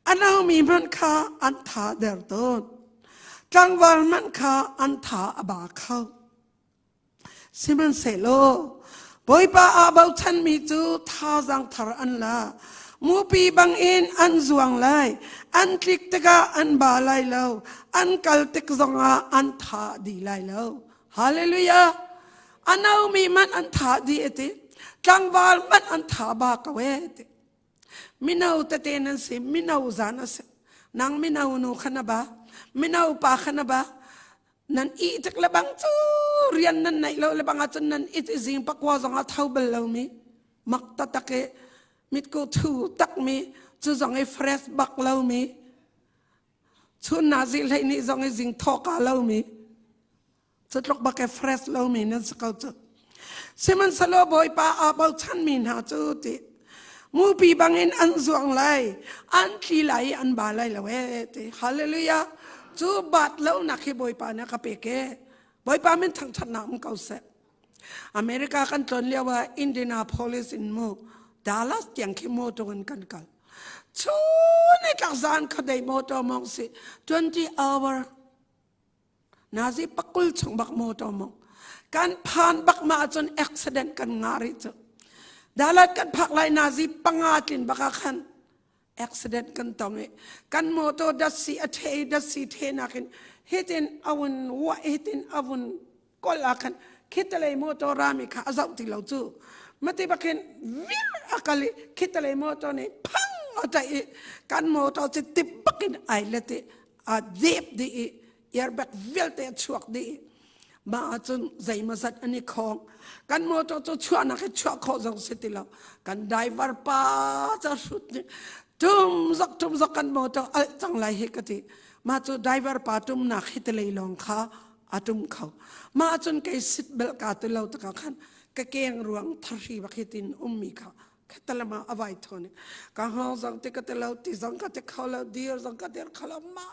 อันเอามีมันข้าอันท่าเดรต้นจังวันมันข้าอันท่าอบาเขาสิมันเสโลบอยปาอาบาวฉันมีจูท่าจังทารอันละมูปีบังอินอันจวงไลอันคลิกตะกาอันบาไลเลวอันกัลติกจงอาอันท่าดีไลเลวฮาเลลูยาอันเอามีมันอันท่าดีเอติจังวาลมันอันท่าบากเวติมินาอุตเตนันสิมินาอุจานัสนางมินาอุนุขณบามินาอุปาขณบานั่นอีจักเลบังจูเรียนนั่นไหนเลวเลบังอาจนั่นอิติจิงปักว่าจงอาเท่าเบลเลวมีมักตะตะเกมิดกูทูตักมีจูจงไอ้เฟรชบักเลวมีชุนนาซิเลยนี่จงไอ้จิงทอกาเลวมีจุดลกบักไอ้เฟรชเลวมีนั่นสกาวจุดสิมันสโลบอยป้าอาบเอาฉันมีหาจุดติมูปีบังเอินอันจวงไลอันทีไลอันบาไลละเวติฮาเลลูยาจูบัดเลวนักให้บอยป้านะกับเปเก้บอยป้ามันทั้งชนะมันเก่าเสะอเมริกากันตอนเรียกว่าอินเดียนาโพลิสอินโมดาลัสยังขี้โมตัวกันกันชูนี่จากจานเขาได้โมตัวมองสิ20 hour นาซีปักกุลชงบักโมตัวมองการผ่านบักมาจนอุบัติเหตุกันงาริจดาลัสกันพักไลนาซีปังอาตินบักขันอุบัติเหตุกันตรงนี้กันโมตัวดัชสีดัชสีเทนักินเฮตินอาวุนวะเฮตินอาวุนกอลอาคันคิดเลยโมตัวรามิข้าจะติดเหล่าจูมาที่บักเห็นวิลอากาลิคิดเลยโมตัวนี้พังเอาใจกันโมตัวจะติดบักเห็นไอเลติอาเจ็บดียาร์แบกวิลเตะชัวดีมาจนใจมาสัตอันนี้ของกันโมตัวจะชัวนักชัวข้อจังสิติแล้วกันไดเวอร์ป้าจะสุดนี่ทุมซักกันโมตัวจังไรเหกติมาจนไดเวอร์ป้าทุมนักฮิตเลยลองข้าอาทุมเขามาจนไกสิทเบลกาติเราตะกันก็เกียงรวงทารีบักฮิตินมีเขาแค่ตละมาเอาไว้ทนก็ห้องสังติกติเราติสังกัดเขาเราดีสังกัดเขาเรามา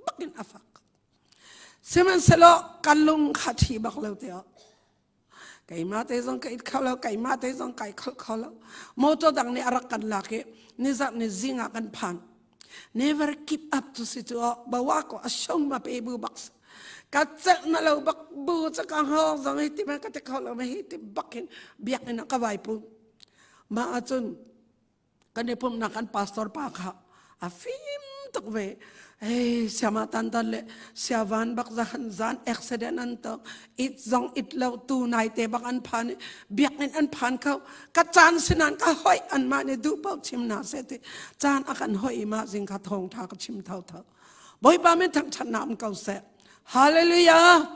บักินอาฟักเสมันสโลกันลุงขัดที่บักเราเดียวไก่มาเตสังกัดเขาเราไก่มาเตสังกัดเขาเราโมโตดังนี้อารักกันลักนี่จักนี่จิงอากันพัน never keep up to situ bawa ko asyong mapebu baks katsel na law bakbu sa kahong zang hiti man katikhaw lang mahiti bakin biyakin na kaway po maatun kanipum na kan pastor pa ka afim tukwe siya matandale siya van bakzahan zan accident to it zong it law tunay te bakan pan biyakin an pan ka katsan sinan ka hoy an mani du pao chim na sete chan akan hoy ma zing ka thong tha ka chim thau thau boy ba men thang chan nam kau se Hallelujah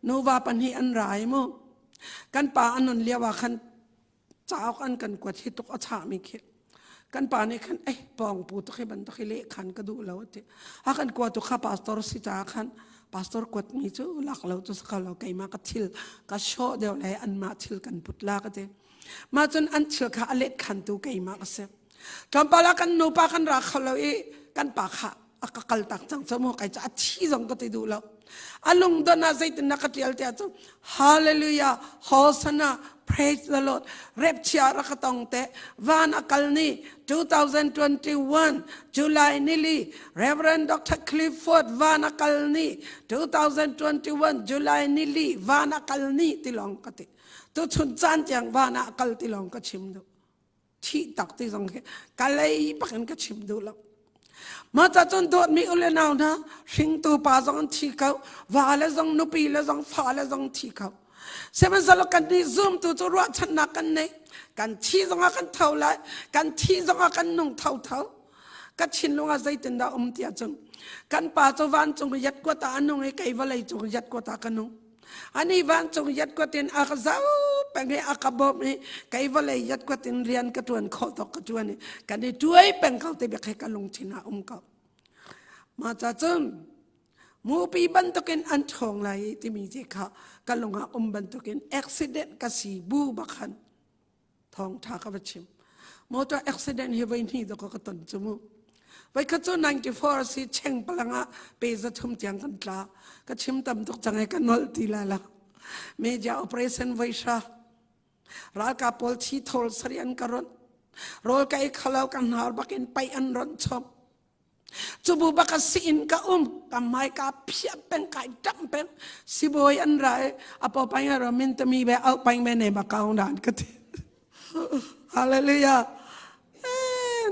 นูว่าปัญหาอันร้ายมั้งกันป่าอันนั้นเรียกว่าขันจ้ากันกว่าที่ตุกอาชามีเขกันป่านี่ขันปองปูตุกให้บันตุกให้เละขันก็ดูแล้วที่หากันกว่าตุกข้าพาสตอร์สิจ้าขัน พาสตอร์กวดมีจูหลักเราจุสกาเราไกมากระทิลกระโชเดียวเลยอันมาทิลกันพุทลากระเจมาจนอันทิลข้าอเล็ดขันตูไกมากระเซจอมปาลากันนูปากันรักเขาเรากันปากข้าอักกัลตักจังสมุกไอจะชี้จงก็ติดูเราอารมณ์ดนาใจตินักเตียลเตียจงฮาเลลูยาโฮสนา praise the Lord เร็บเชียรักตองเตวันอักลนี้2021 July นี่ลี Reverend Dr. Clifford วันอักลนี้2021 July นี่ลีวันอักลนี้ติลองก็ติตัวชุนจันจังวันอักลติลองก็ชิมดูที่ตักที่จงแค่กัลเลยปักกันก็ชิมดูแล้วมาจากจนโดดมีอุเลนาวนะสิงตัวป่าจงที่เขาว่าเลยจงนุปีเลยจงฟ้าเลยจงที่เขาเสมันสลักกันนี่ซูมตัวจะรัวชนะกันเนี่ยกันที่จงกันเท่าไรกันที่จงกันนุ่งเท่ากันชินลงอาศัยตินดาเตียจงกันป่าจงวันจงยัดกว่าตาอันนุ่งไอ้ไก่วะเลยจงยัดกว่าตากันนุ่งอันนี้วันจงยัดกว่าตินอากาศเป็นไงอากาศบ่มีไก่วะเลยยัดกว่าตินเรียนกระตวนข้อตกกระตวนนี่กันนี่ด้วยเป็นเขาแต่เบียกให้กันลงชินาเขามาจากจนมูปีบันตุกินอันทองไหลที่มีเจ้าข้ากันลงหาบันตุกินอุบิเหตุกสีบูบักขันทองทากระชิมมอเตอร์อุบิเหตุเฮวันนี้ตกกระตุนจมูกไว้ขจร94สิเชงพลังะเปย์จะทุ่มเตียงกันตลากระชิมตำตุกจังไงกันนอลตีลาละเมจ่า operation ไว้ชารักกับพลชีทอลสรีอันกรอนโรลไก่ขลาวกันหาบักินไปอันร้อนชอบจูบุบักสินกะกำไมกะเพียบเป็นไก่ดำเป็นสิบอยอันไรอพอไปเรามินตมีแบบเอาไปเมเนบักเอาด่านกันทีฮาเลลูยา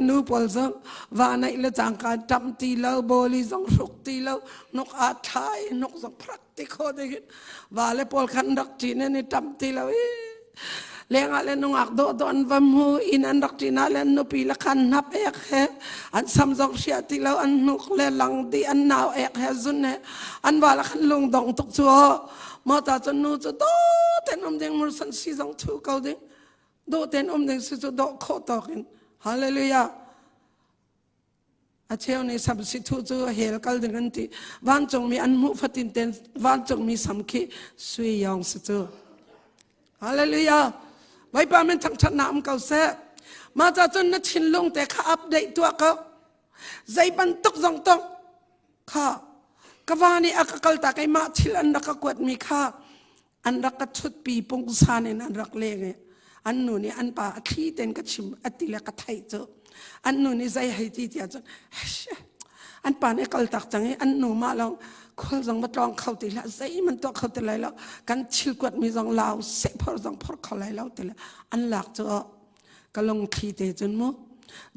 นูพอลซังวานอิเลจังการดำตีเลาบอลีซังสุกตีเลานกอาทายนกซังพรักติโคเด็กวาเลพอลขันดักจีนนี่ดำตีเลาเลี้ยงอะไรนุ่งอักโดดอนวัมหูอินันรักจีน่าเล่นนุปีละคันนับเอกเหอันซัมซองเชียติแล้วอันนุกเลลังดีอันนาวเอกเหซุนเนอันว่าละคันลงดองตุกชัวมาตาจนนูจะโดเต็นเด้งมุสันซีซังทูเขาเด้งโดเต็นเด้งซีจะโดโคตอกินฮาเลลูยาอาเชลนี่สับสิทูจูเฮลกัลดึงกันทีวันจงมีอันมุฟัตินเต็นวันจงมีสัมขีสุยยองสิจูฮาเลลูยาไว้ป้ามันทั้งชนะมันเขาเสะมาจากจนนัดชินลงแต่ข้าอัปเดตตัวเขาใจบันตุกจงตงข้ากวานี่อักกัลตาไกมาชิลอันรักกวดมีข้าอันรักชุดปีปงสานอันรักเลงอันนู้นี่อันป่าที่เต็นกชิมอัติเลกไทยเจออันนู้นี่ใจให้ที่เดียจนอันป่านี่กัลตักจังอันนู้มาลองคนจังมาลองเขาตีละใจมันตัวเขาตีละแล้วกันชิลกวดมีจังลาวเสพพอจังพอเขาไหลแล้วตีละอันหลักเจอกลงที่เตจนมู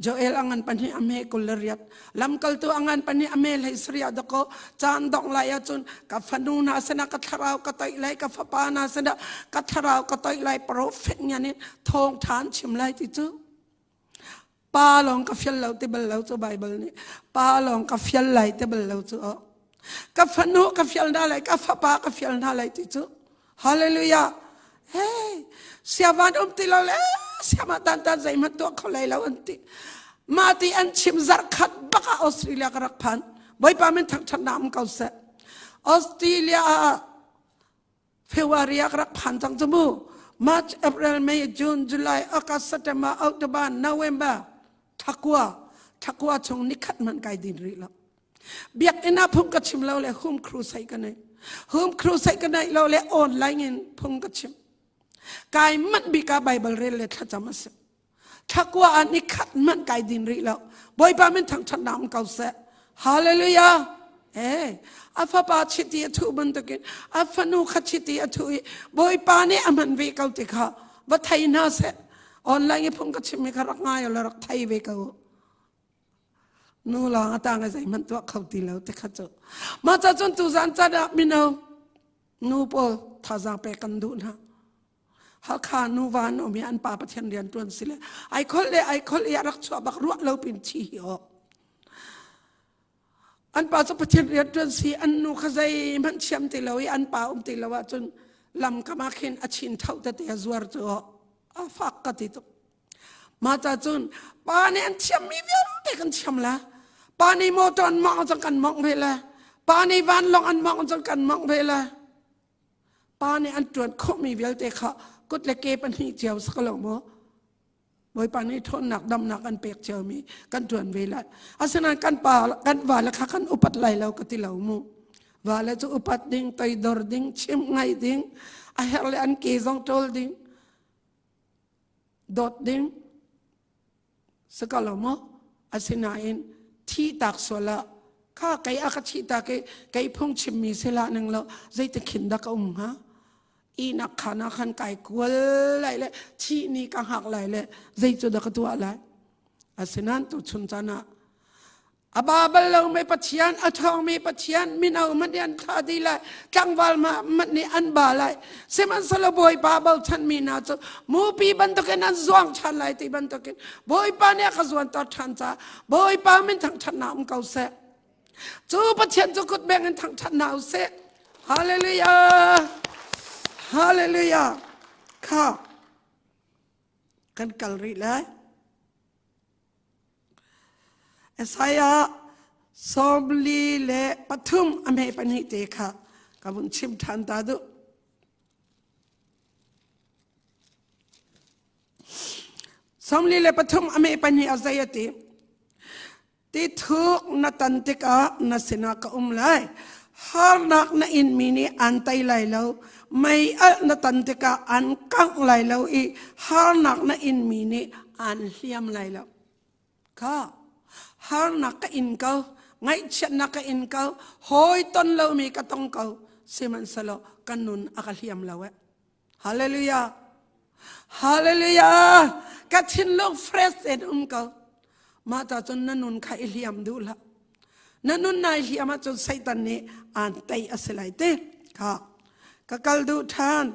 โจเอลอังอันปันนี้อเมกุลเรียดลำกัลตัวอังอันปันนี้อเมลให้สรียดก็จานดองไลยจนกับฟันูนาสนะกัทราวกัตไลกับฟปานาสนะกัทราวกัตไลโปรเฟตเนี่ยนี่ทองฐานชิมไลที่จูปาลองกับฟิลเลาติเบลเลาจูไบเบิลนี่ปาลองกับฟิลไลติเบลเลาจูกับฟันูกับฟิลนาไลกับฟปากับฟิลนาไลที่จูฮาเลลูยาเฮ้เสียวันติลาเลเสียมาตันใจมันตัวเขาเลยแล้วอันที่มาที่อันชิมจักขัดบักออสเตรเลียกรักพันบ่อยป่ามันทั้งชนะมันเขาเสออสเตรเลียเฟบรุรีกรักพันทั้งจมูกมาร์ชเอพริลเมย์จูนจุลายอากาศเซปเทมเบอร์ออกตุลาโนเวมเบอร์ทักวัวชงนิคัดมันไกดินรีแล้วเบียกเอ็น่าพุ่งกระชิมเราเลยหุ่มครูใส่กันเลยหุ่มครูใส่กันเลยเราเลยออนไลน์เงินพุ่งกระชิมกายมันบิกาไบเบิลเรียนเลยถ้าจำมาเสถ้ากว่าอันนี้ขัดมันกายดินรีแล้วบ่อยป่ามันทั้งชนะมันเขาเสฮาเลลูยาอาฟาปาชิติทูบันตะกินอาฟานูขัดชิติทูบ่อยป่านี่อามันเวก้าติค่ะว่าไทยน่าเสออนไลน์พุ่งกระชิมมีขรักง่ายแล้วรักไทยเวก้านู่นละต่างกันใจมันตัวเขาตีแล้วแต่ข้าเจอมาจากจนตุจันจัดมินเอานู่ปอท่าจางไปกันดูนะฮักขานูวานอมีอันป่าประเทศเรียนตัวสิเลไอคอลอยากรักษาบักรัวเราเป็นชีหิออันป่าจะประเทศเรียนตัวสิอันนูขใจมันเชื่อมติเราอันป่าติเราว่าจนลำกมาเข็นอชินเท่าแต่เตียจวรตัวอาฟักกติตุมาจากจนป่าเนี่ยอันเชื่อมมีเวียนไปกันเชื่อมละป่านี่โมจอนมองจังกันมองไปละ ป้าในวันลองอันมองจนกันมองเวลาป้าในอันตรวจข้อมีเวลเตะเขากุดเล็กเก็บปันหิเจียวสักหลงมั้งบ่อยปานนี้ทนหนักดำหนักอันเปียกเจียวมีกันตรวจเวลาอาศัยนั้นกันป่ากันว่าแล้วค่ะกันอุปัตไหลเราก็ติเหล่ามูว่าแล้วจะอุปัตดิ้งต่อยดอร์ดิ้งชิมไงดิ้งไอ้เฮลอันเกจงโตลดิ้งดอดดิ้งสักหลงมั้งอาศัยนั้นที่ตักสละข้าไก่อาคาชิตาไก่พงชิมมีเสลาหนึ่งแล้วใจตะขินดักฮะอีนักขานักขันไก่กวลไหลเลยที่นี่กังหักไหลเลยใจจุดกตัวไหลอาศัยนั้นตุชุนจานะอาบาบลเราไม่ปัจจัยอัฐองไม่ปัจจัยมินเอามันยันขาดีเลยจังวาลมามันนี่อันบาเลยเสมันสลบอยปาเบลฉันมีนาจูมูปีบันตุกันนั้นzwangฉันไหลตีบันตุกันบอยปาเนี่ยขจวนต่อฉันจ้าบอยปามันทั้งฉันน้ำเก่าเสจูปัจจัยจูกุดแบ่งกันทั้งฉันน้ำเสฮาเลลูยาฮาเลลูยาข้ากันกัลรีเลยเอสายาสมลีเลปฐุมอเมปันหิเตค่ะกับบุญชิมทันตาดุสมลีเลปฐุมอเมปันหิอาศัยติที่ทุกนัตันติกานัสินักเลยฮาร์นักนอินมินีอันไตไลเลวไม่นัตันติกาอันกังไลเลวอีฮาร์นักนอินมินีอันเลียมไลเลวค่ะฮาร์นักอินเกาไงเช่นนักอินเกาหอยต้นเลวมีกระตงเกาเสมันสโลกันนุนอักเลียมเลวฮาเลลูยาฮาเลลูยากัดชินโลกเฟรชเอ็ดเกามาตาจนนันนุนขายเลียมดูละนันนุนนายเลียมจนไซตันนี้อ่านไตอัสไลเตค่ะกัลดูทาน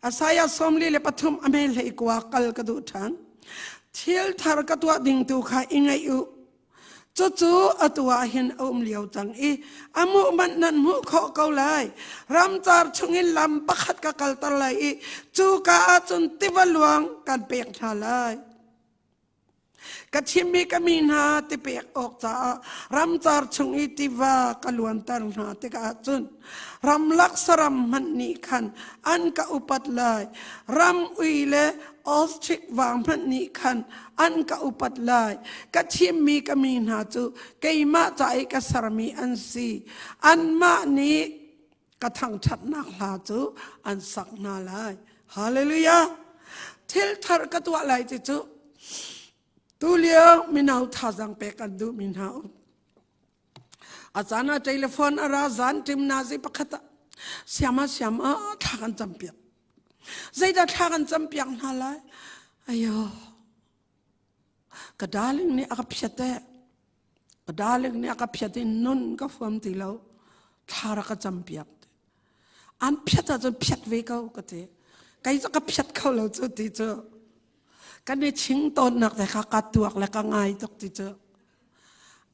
อาศัยสมลีเลปฐุมอเมเลกว่ากัลกดูทานเที่ยวทารกตัวดิ่งตูขาอิงไงอยู่จู่ๆตัวเห็นอมเลียวจังอีอามุมันนันมุขอเกาเลยรำจาร์ชงอินลำปักขัดกัลตะไลจูกาจนติวลวงกันเปียกทาเลยกัชิมีกมีนาติเปียกออกจากรำจาร์ชงอิติวากลวนตันนาติกาจุนรำลักษรำมันนิคันอันกะอุปัตเลยรำอุยเลออสชิกวางมันนิคันอันกะอุปัตเลยกัชิมีกมีนาจูเกยมาใจกษรมีอันซีอันมานี้กระทั่งชัดนักลาจูอันสักนาเลยฮาเลลูยาทิลทารกตัวอะไรจูตุเลียมินาวท่าจังเปกันดูมินาวอาจารย์เทเลโฟนอาราจันทิมนาซีปักตะเสียมาท่ากันจำเปียกใจจะท่ากันจำเปียกนั่นแหละอายกระดาลิงนี่อากับเพียเตกระดาลิงนี่อากับเพียตินุนก็ฟังตีแล้วท่ารักจำเปียกอันเพียตจนเพียเวก้าก็เตใครจะกับเพียเขาแล้วจุดที่เจอกันในชิงต้นนักแต่ข้ากัดตัวและก็ง่ายตกที่เจอ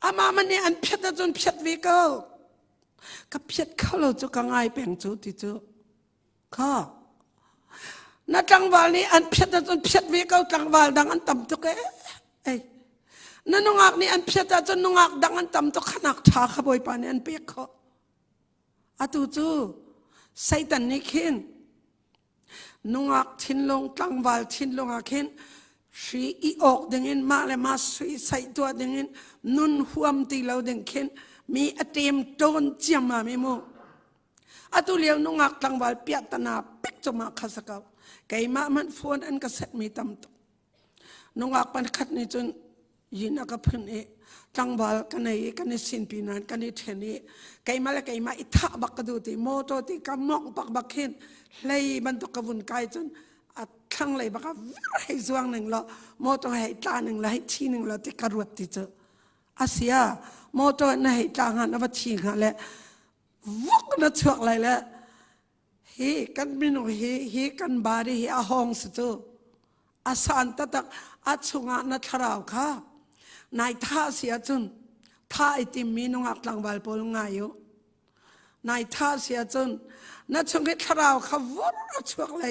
อามามันเนี่ยอันเพียดจนเพียดวิเกลกับเพียดเขาเราจะก็ง่ายเปลี่ยนจุดที่เจอข้าณจังหวะนี้อันเพียดจนเพียดวิเกลจังหวะดังอันต่ำตุกเอ้ยนั่นนงอักนี่อันเพียดจนนงอักดังอันต่ำตุกขนักชาขบอยปานอันเปียกเขาอาตูจูไซตันนี่ขินนงอักชินลงจังหวะชินลงอักขินสีอีออกดึงอินมาเลยมาสีใส่ตัวดึงอินนุนห่วมตีเราดึงเข็นมีอเตมโดนเจียมมาไม่มูอตุเลียวนงักตังวาลเปียตนาปิกจมาขัสกับไก่มามันฟวนอันกษัตริย์มีตำตุนงักปันขัดนี่จนยินอกับพื้นเอตังวาลกันในสินปีนั้นกันในเทนี่ไก่มาและไก่มาอิทะบักกระดูติโมโตติกำมองปักบักเข็นเลยบรรทุกกระวนไก่จนทั้งเลยบักให้สว่างหนึ่งละโมโตให้ตาหนึ่งละให้ทีหนึ่งละที่กระรวดที่เจออาเซียโมโตน่ะให้ตาหันนวัตชีหันแหละวุกน่ะช่วงอะไรแหละเฮกันมิโนเฮกันบารีเฮอาหงสุดอาสันตะตักอาชุงานัทราวค่ะนายท่าเสียจนท่าไอติมมีนงักหลังบาลโปลงายอยู่นายท่าเสียจนนัชงเกทราวค่ะวุกช่วงอะไร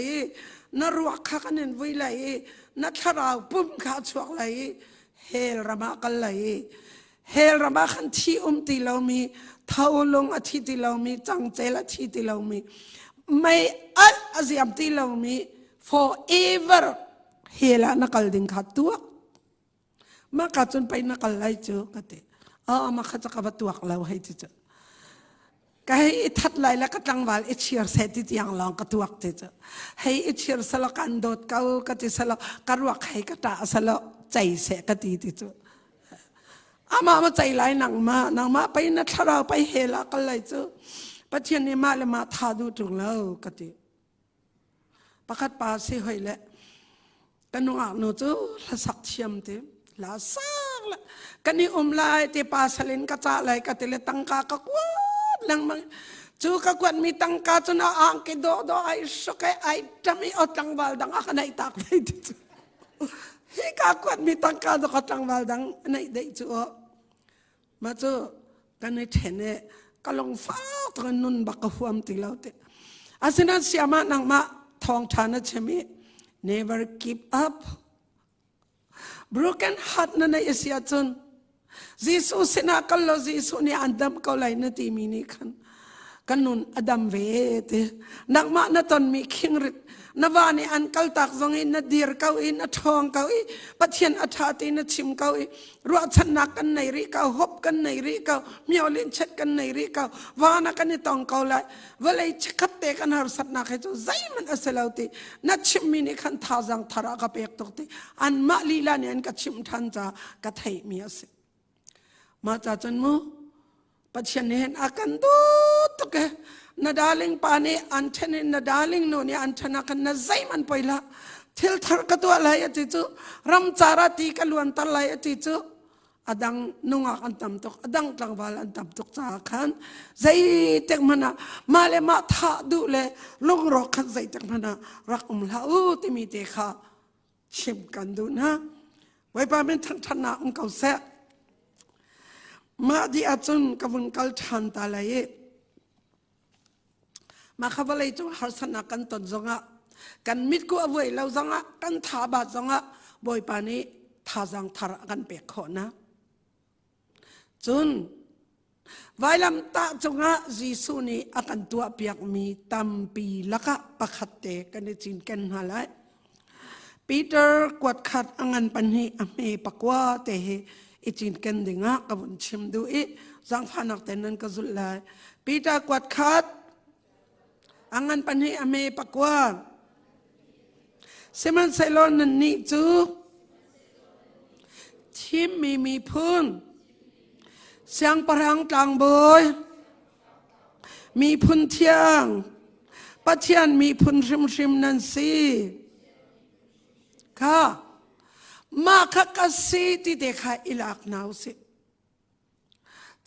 นรวกข้ากันเห็นวิไลนัทราวปุ่มข้าช่วงไรเฮลระมากันไร เฮลมาขันที่ตีเรามีเท่าลงอาทิตย์ที่เรามีจังเจลอาทิตย์ที่เรามีไม่อัดอาเซียมที่เรามี forever เฮลนักดิ่งขัดตัวมาขัดจนไปนักไล่เจอกันเตะมาขัดจะกับตัวเราให้เจอก็ให้ทัดไล่แล้วก็ตั้งวันเชียร์เสร็จที่ยังลองกับตัวเจอให้เชียร์สลักกันโดดเขาก็จะสลักกระวักให้ก็ตาสลักใจเสกก็ตีเจอมาใจไหลหนังมาไปนัทเราไปเฮลากันเลยเจอปัจจุบันนี้มาเลยมาทาดูตรงแล้วก็ตีประคัดป่าเสียหายแล้วกันนุ่งอ่างนู้จูละสักเทียมเตละสักละกันนี่ลายเตป่าสลินกระจาไหลก็ตีเลยตั้งกากกวาดลังมังจูกกวาดมีตั้งกาจนอ่างกิโดไอสกไอจำมีอตังบาลดังอ่ะกันไอตักได้จูฮีกากวาดมีตั้งกาจนอตังบาลดังไอได้จูมาจูกันในเทนเนก็ลงฟ้าตรงนุนบักหัวมติเราเตอาศัยนั้นเสียมานังมาทองชานะเชมิ never give up broken heart นั่นไอ้เสียจนยิสุสินาคัลโลยิสุนี่อันดับเขาเลยนาทีมินิกันนุนอดัมเวเตนักมาณตอนมีคิงริดนวานี่อันกัลตักซงอินนดีร์เขาอินนทองเขาอิปัจเจียนอัฐาตินชิมเขาอิรัวชนะกันในริเขาฮบกันในริเขามีอลินเช็ดกันในริเขาวานักันในตองเขาเลยเวลาเช็ดเตกันหาสัตนักให้ตัวใจมันอัศลาวตินัดชิมมินิขันท่าจังทาระกับเอกตุกติอันมาลีลานี่อันกับชิมทันจ้ากับไทยมีอาศัยมาจากจนมูปัจเจียนเห็นอาการดูตุกนาดาลิงปานีอันเชนนาดาลิงโนนี่อันชนะกันนาใจมันไปละทิลทาร์กัตัวอะไรติจูรำจาราตีกันล้วนตะไลติจูอดังนุ่งอันตำตกอดังตังวาลอันตำตกจากขันใจเต็มมันมาเลมาท่าดูเลยลงรอขันใจเต็มมันรักลาติมีเตค่ะชิมกันดูนะไว้ป้าเป็นทันทนาเก่าเสะมาดีอาจุนกับวันกัลชันตาเลยมาขบเลยจูหาสนากันตนจงะกันมิดกูเอาไว้เราจงะกันทาบาจงะบ่อยปานี้ทาจังทาระกันเปียกขอนะจุนไว้ลำตาจงะจีสุนีอากันตัวเปียกมีตัมปีละกะประคัดเตกันในจีนกันหาไลปีเตอร์กวดขัดอังันปันฮีอเมปกว่าเตะอีจีนกันดึงะกับวันชิมดูอีจังฟานักเตนันก็สุดเลยปีเตอร์กวดขัดอังันปันฮีอเมปกว่าเซมันไซลอนนันนี่จูทิมมีพื้นเสียงประหังกลางบอยมีพื้นเทียงปัจเจียนมีพื้นริมนันซีค่ะมาคักสีที่เด็กให้อิลักนาวสิ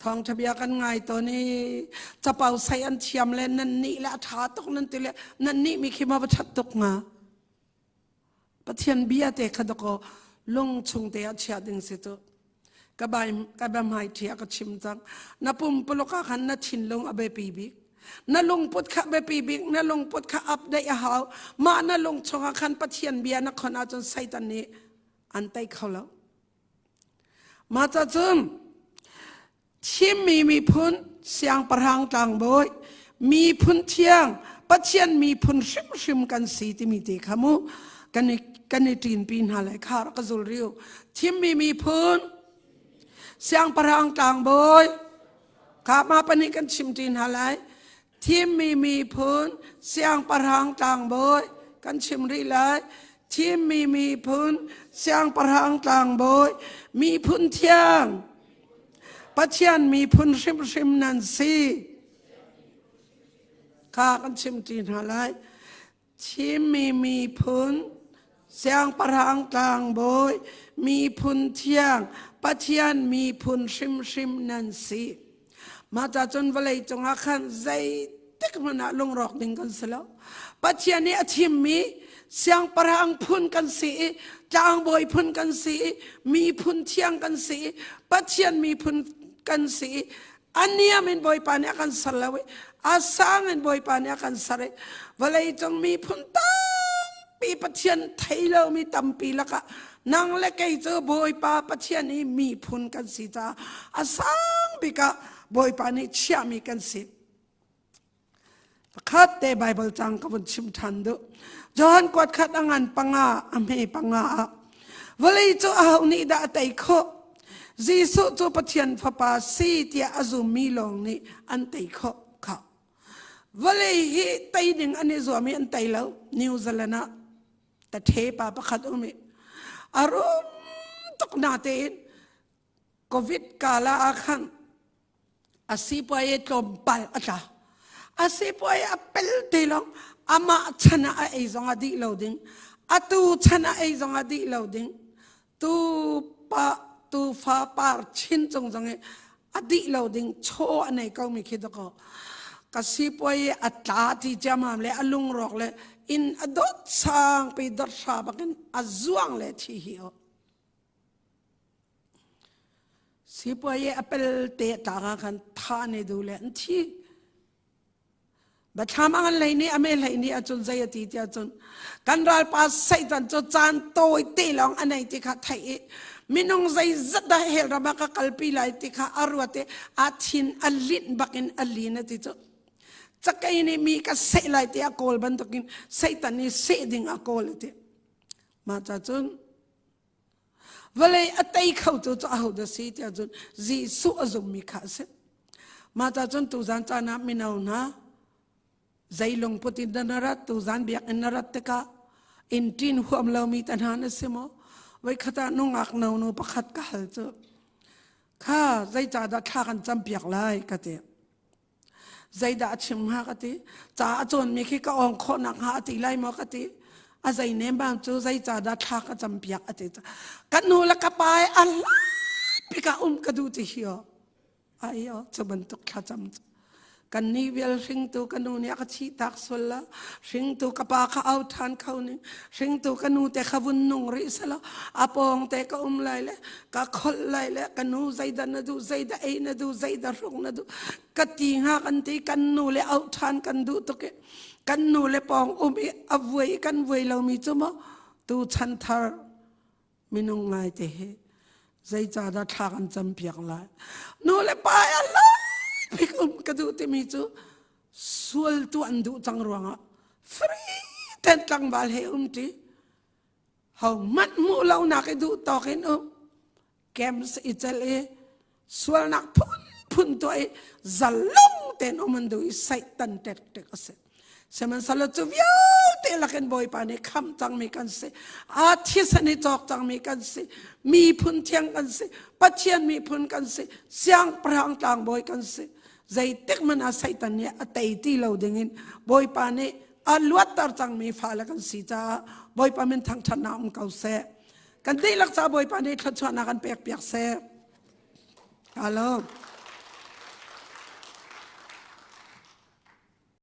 ทองทะเบียกันไงตัวนี้จะเป่าใส่อันเทียมเลยนั่นนี่และท้าตกนั่นติเลยนั่นนี่มีขีมาประชัดตกงาปัจเจียนเบียเด็กขดก็ลงชงเตียเชียดิงสิตัวกบายไม่เทียก็ชิมจังนับปุ่มปลุกขันนัดชินลงอเบปีบิกนัลงปุดขะเบปีบิกนัลงปุดขะอับได้ยาวมานัลงชงขันปัจเจียนเบียนักขนาดจนไซตันนี้อันไตเขาแล้วมาจากจุนชิมมีพุนเสียงประหังกลางบอยมีพุนเทียงปัจเจียนมีพุนชิมกันสีที่มีเด็กขมูกันในจีนปีนหาเลยข้ารกจุลริวชิมมีพุนเสียงประหังกลางบอยข้ามาปนิกันชิมจีนหาเลยทิมมีพุนเสียงประหังกลางบอยกันชิมรีเลยทิมมีพุนเสียงประหังกลางบอยมีพุนเทียงปัจเจียนมีพุนชิมนันซีข้ากันชิมจีนหาเลยทิมมีพุนเสียงประหังกลางบอยมีพุนเทียงปัจเจียนมีพุนชิมนันซีมาจากจนวันเลยจงอาคันใจเด็กมันลงรอกดิ่งกันเสแล้วปัจเจียนนี้ทิมมีเสียงประหังพุนกันสีจางบอยพุนกันสีมีพุนเทียงกันสีปัจเจียนมีพุนกันสีอันนี้มันบอยปานนี้กันสละเวอาสังมันบอยปานนี้กันสระวันเลยจงมีพุนตั้ ปีปะเทียนไทยเรามีตำปีละกะนางเล็กไอเจอบอยปาปะเทียนนี้มีพุนกันสิจ้าอาสังบิกะบอยปานี้เชื่อมีกันสิขัดเตไบเบิลจังกับวันชิมทันดูจอห์นกวดขัดงานปังอาอเมปังอาวันนี้จูเอานี่ด่าไตโคจีสุจูปะเทียนฟ้าปาสีเตียอาจุมีลงนี่อันไตโคเขาวันนี้ไตหนึ่งอันนี้จัวมีอันไตแล้วนิวซีแลนด์แต่เทปาประคัดอุมิอารมณ์ตกนาเตนโควิดกาลาอาคันอาศิปายตลมปัลอาจาอาศิปายอัปเปิลเตลองอามาชนะไอ้จงอดีเหล่าดิ้งอาตูชนะไอ้จงอดีเหล่าดิ้งตูฟ้าปาร์ชินจงอดีเหล่าดิ้งโชอันไหนก็มีคิดก็กสิปายอัตลาที่จำมาเลยอลุงรอกเลยอินอดสังไปดรชาบักันอจวงเลยที่เหี่ยวสิปายอัปเปิลเตะตากันท่านี่ดูเลยอันที่บัดทำอะไรนี่อเมริกานี่อาจารย์ใจตีที่อาจารย์กันรัลปัสใส่ตันจจานโตยเตลองอันไหนที่ข้าไทยมินงใจจัดได้เฮราบักกัลปีไลที่ข้าอารวาเตอาทินอลินบักินอลินที่จุจักไอ้นี่มีก็เสไลที่อากอลบันตุกินใส่ตันนี่เสดิ่งอากอลที่มาจากจุนเวลาอัตย์เขาจุจะเอาเดสิที่อาจารย์จีสุอจุมีข้าเสมาจากจุนตุจันจานามินเอานะใจลงพุทธิดนรัตตุจันเบียกนรัตตะอินทินหัวมลามีตันหานสิโมไว้ขัดนุ่งอักนานุปขัดกหัลเจข้าใจจ่าดัดท่ากันจำเบียกไล่กติใจด่าชิมหากติจ่าจนมีขี้ก็องคนนักหาติไล่มอกติอาใจเนบางจูใจจ่าดัดท่ากันจำเบียกติกันนูละกับไปอัลลาพิกากระดูติเหี่ยวไอ้ยอจะบรรทุกข้าจำกันนี่เวลสิงตูกันนูเนี่ยก็ชีตักสละสิงตูกับปากเอาทานเขานี่สิงตูกันนูแต่ขบุนนุ่งริสละอาปองแต่ก็ไล่เลยก็คนไล่เลยกันนูใจดันดูใจดันเอ็นดูใจดันรุ่งนดูกัดจีหากันที่กันนูเลยเอาทานกันดูตุกกันนูเลยปองอเวยกันเวยเรามีจุมตูชันทาร์มินุงไงเตะใจจ่าดัดทากันจำเปียกไล่นูเลยไปอะไรพิกกระดูที่มีจูสวลตัวอันดูจังรวงอ่ะฟรีเต็นตังบาลเฮทีเขามัดมูเราหนักดูต่อกันแกมส์อิตาลีสวลนักพุ่นตัวจัลลงเต็นมันดูใส่ตันเต็กเต็กเสสมันสลัดจูวิวเตลักกันบ่อยปานี่คำจังมีกันเสอาทิสนิจอกจังมีกันเสมีพุ่นเทียงกันเสปัจเจียนมีพุ่นกันเสเสียงพรางต่างบ่อยกันเสใจเต็กมันอาศัยตันเนี่ยอัตย์ตีเราดึงินบ่อยปานี่อัลวัตตาจังมีฟ้าละกันสิจ้าบ่อยปามันทั้งชนะเขาเสกันได้รักษาบ่อยปานี่ทัศนากันเปียกเสฮัลโหล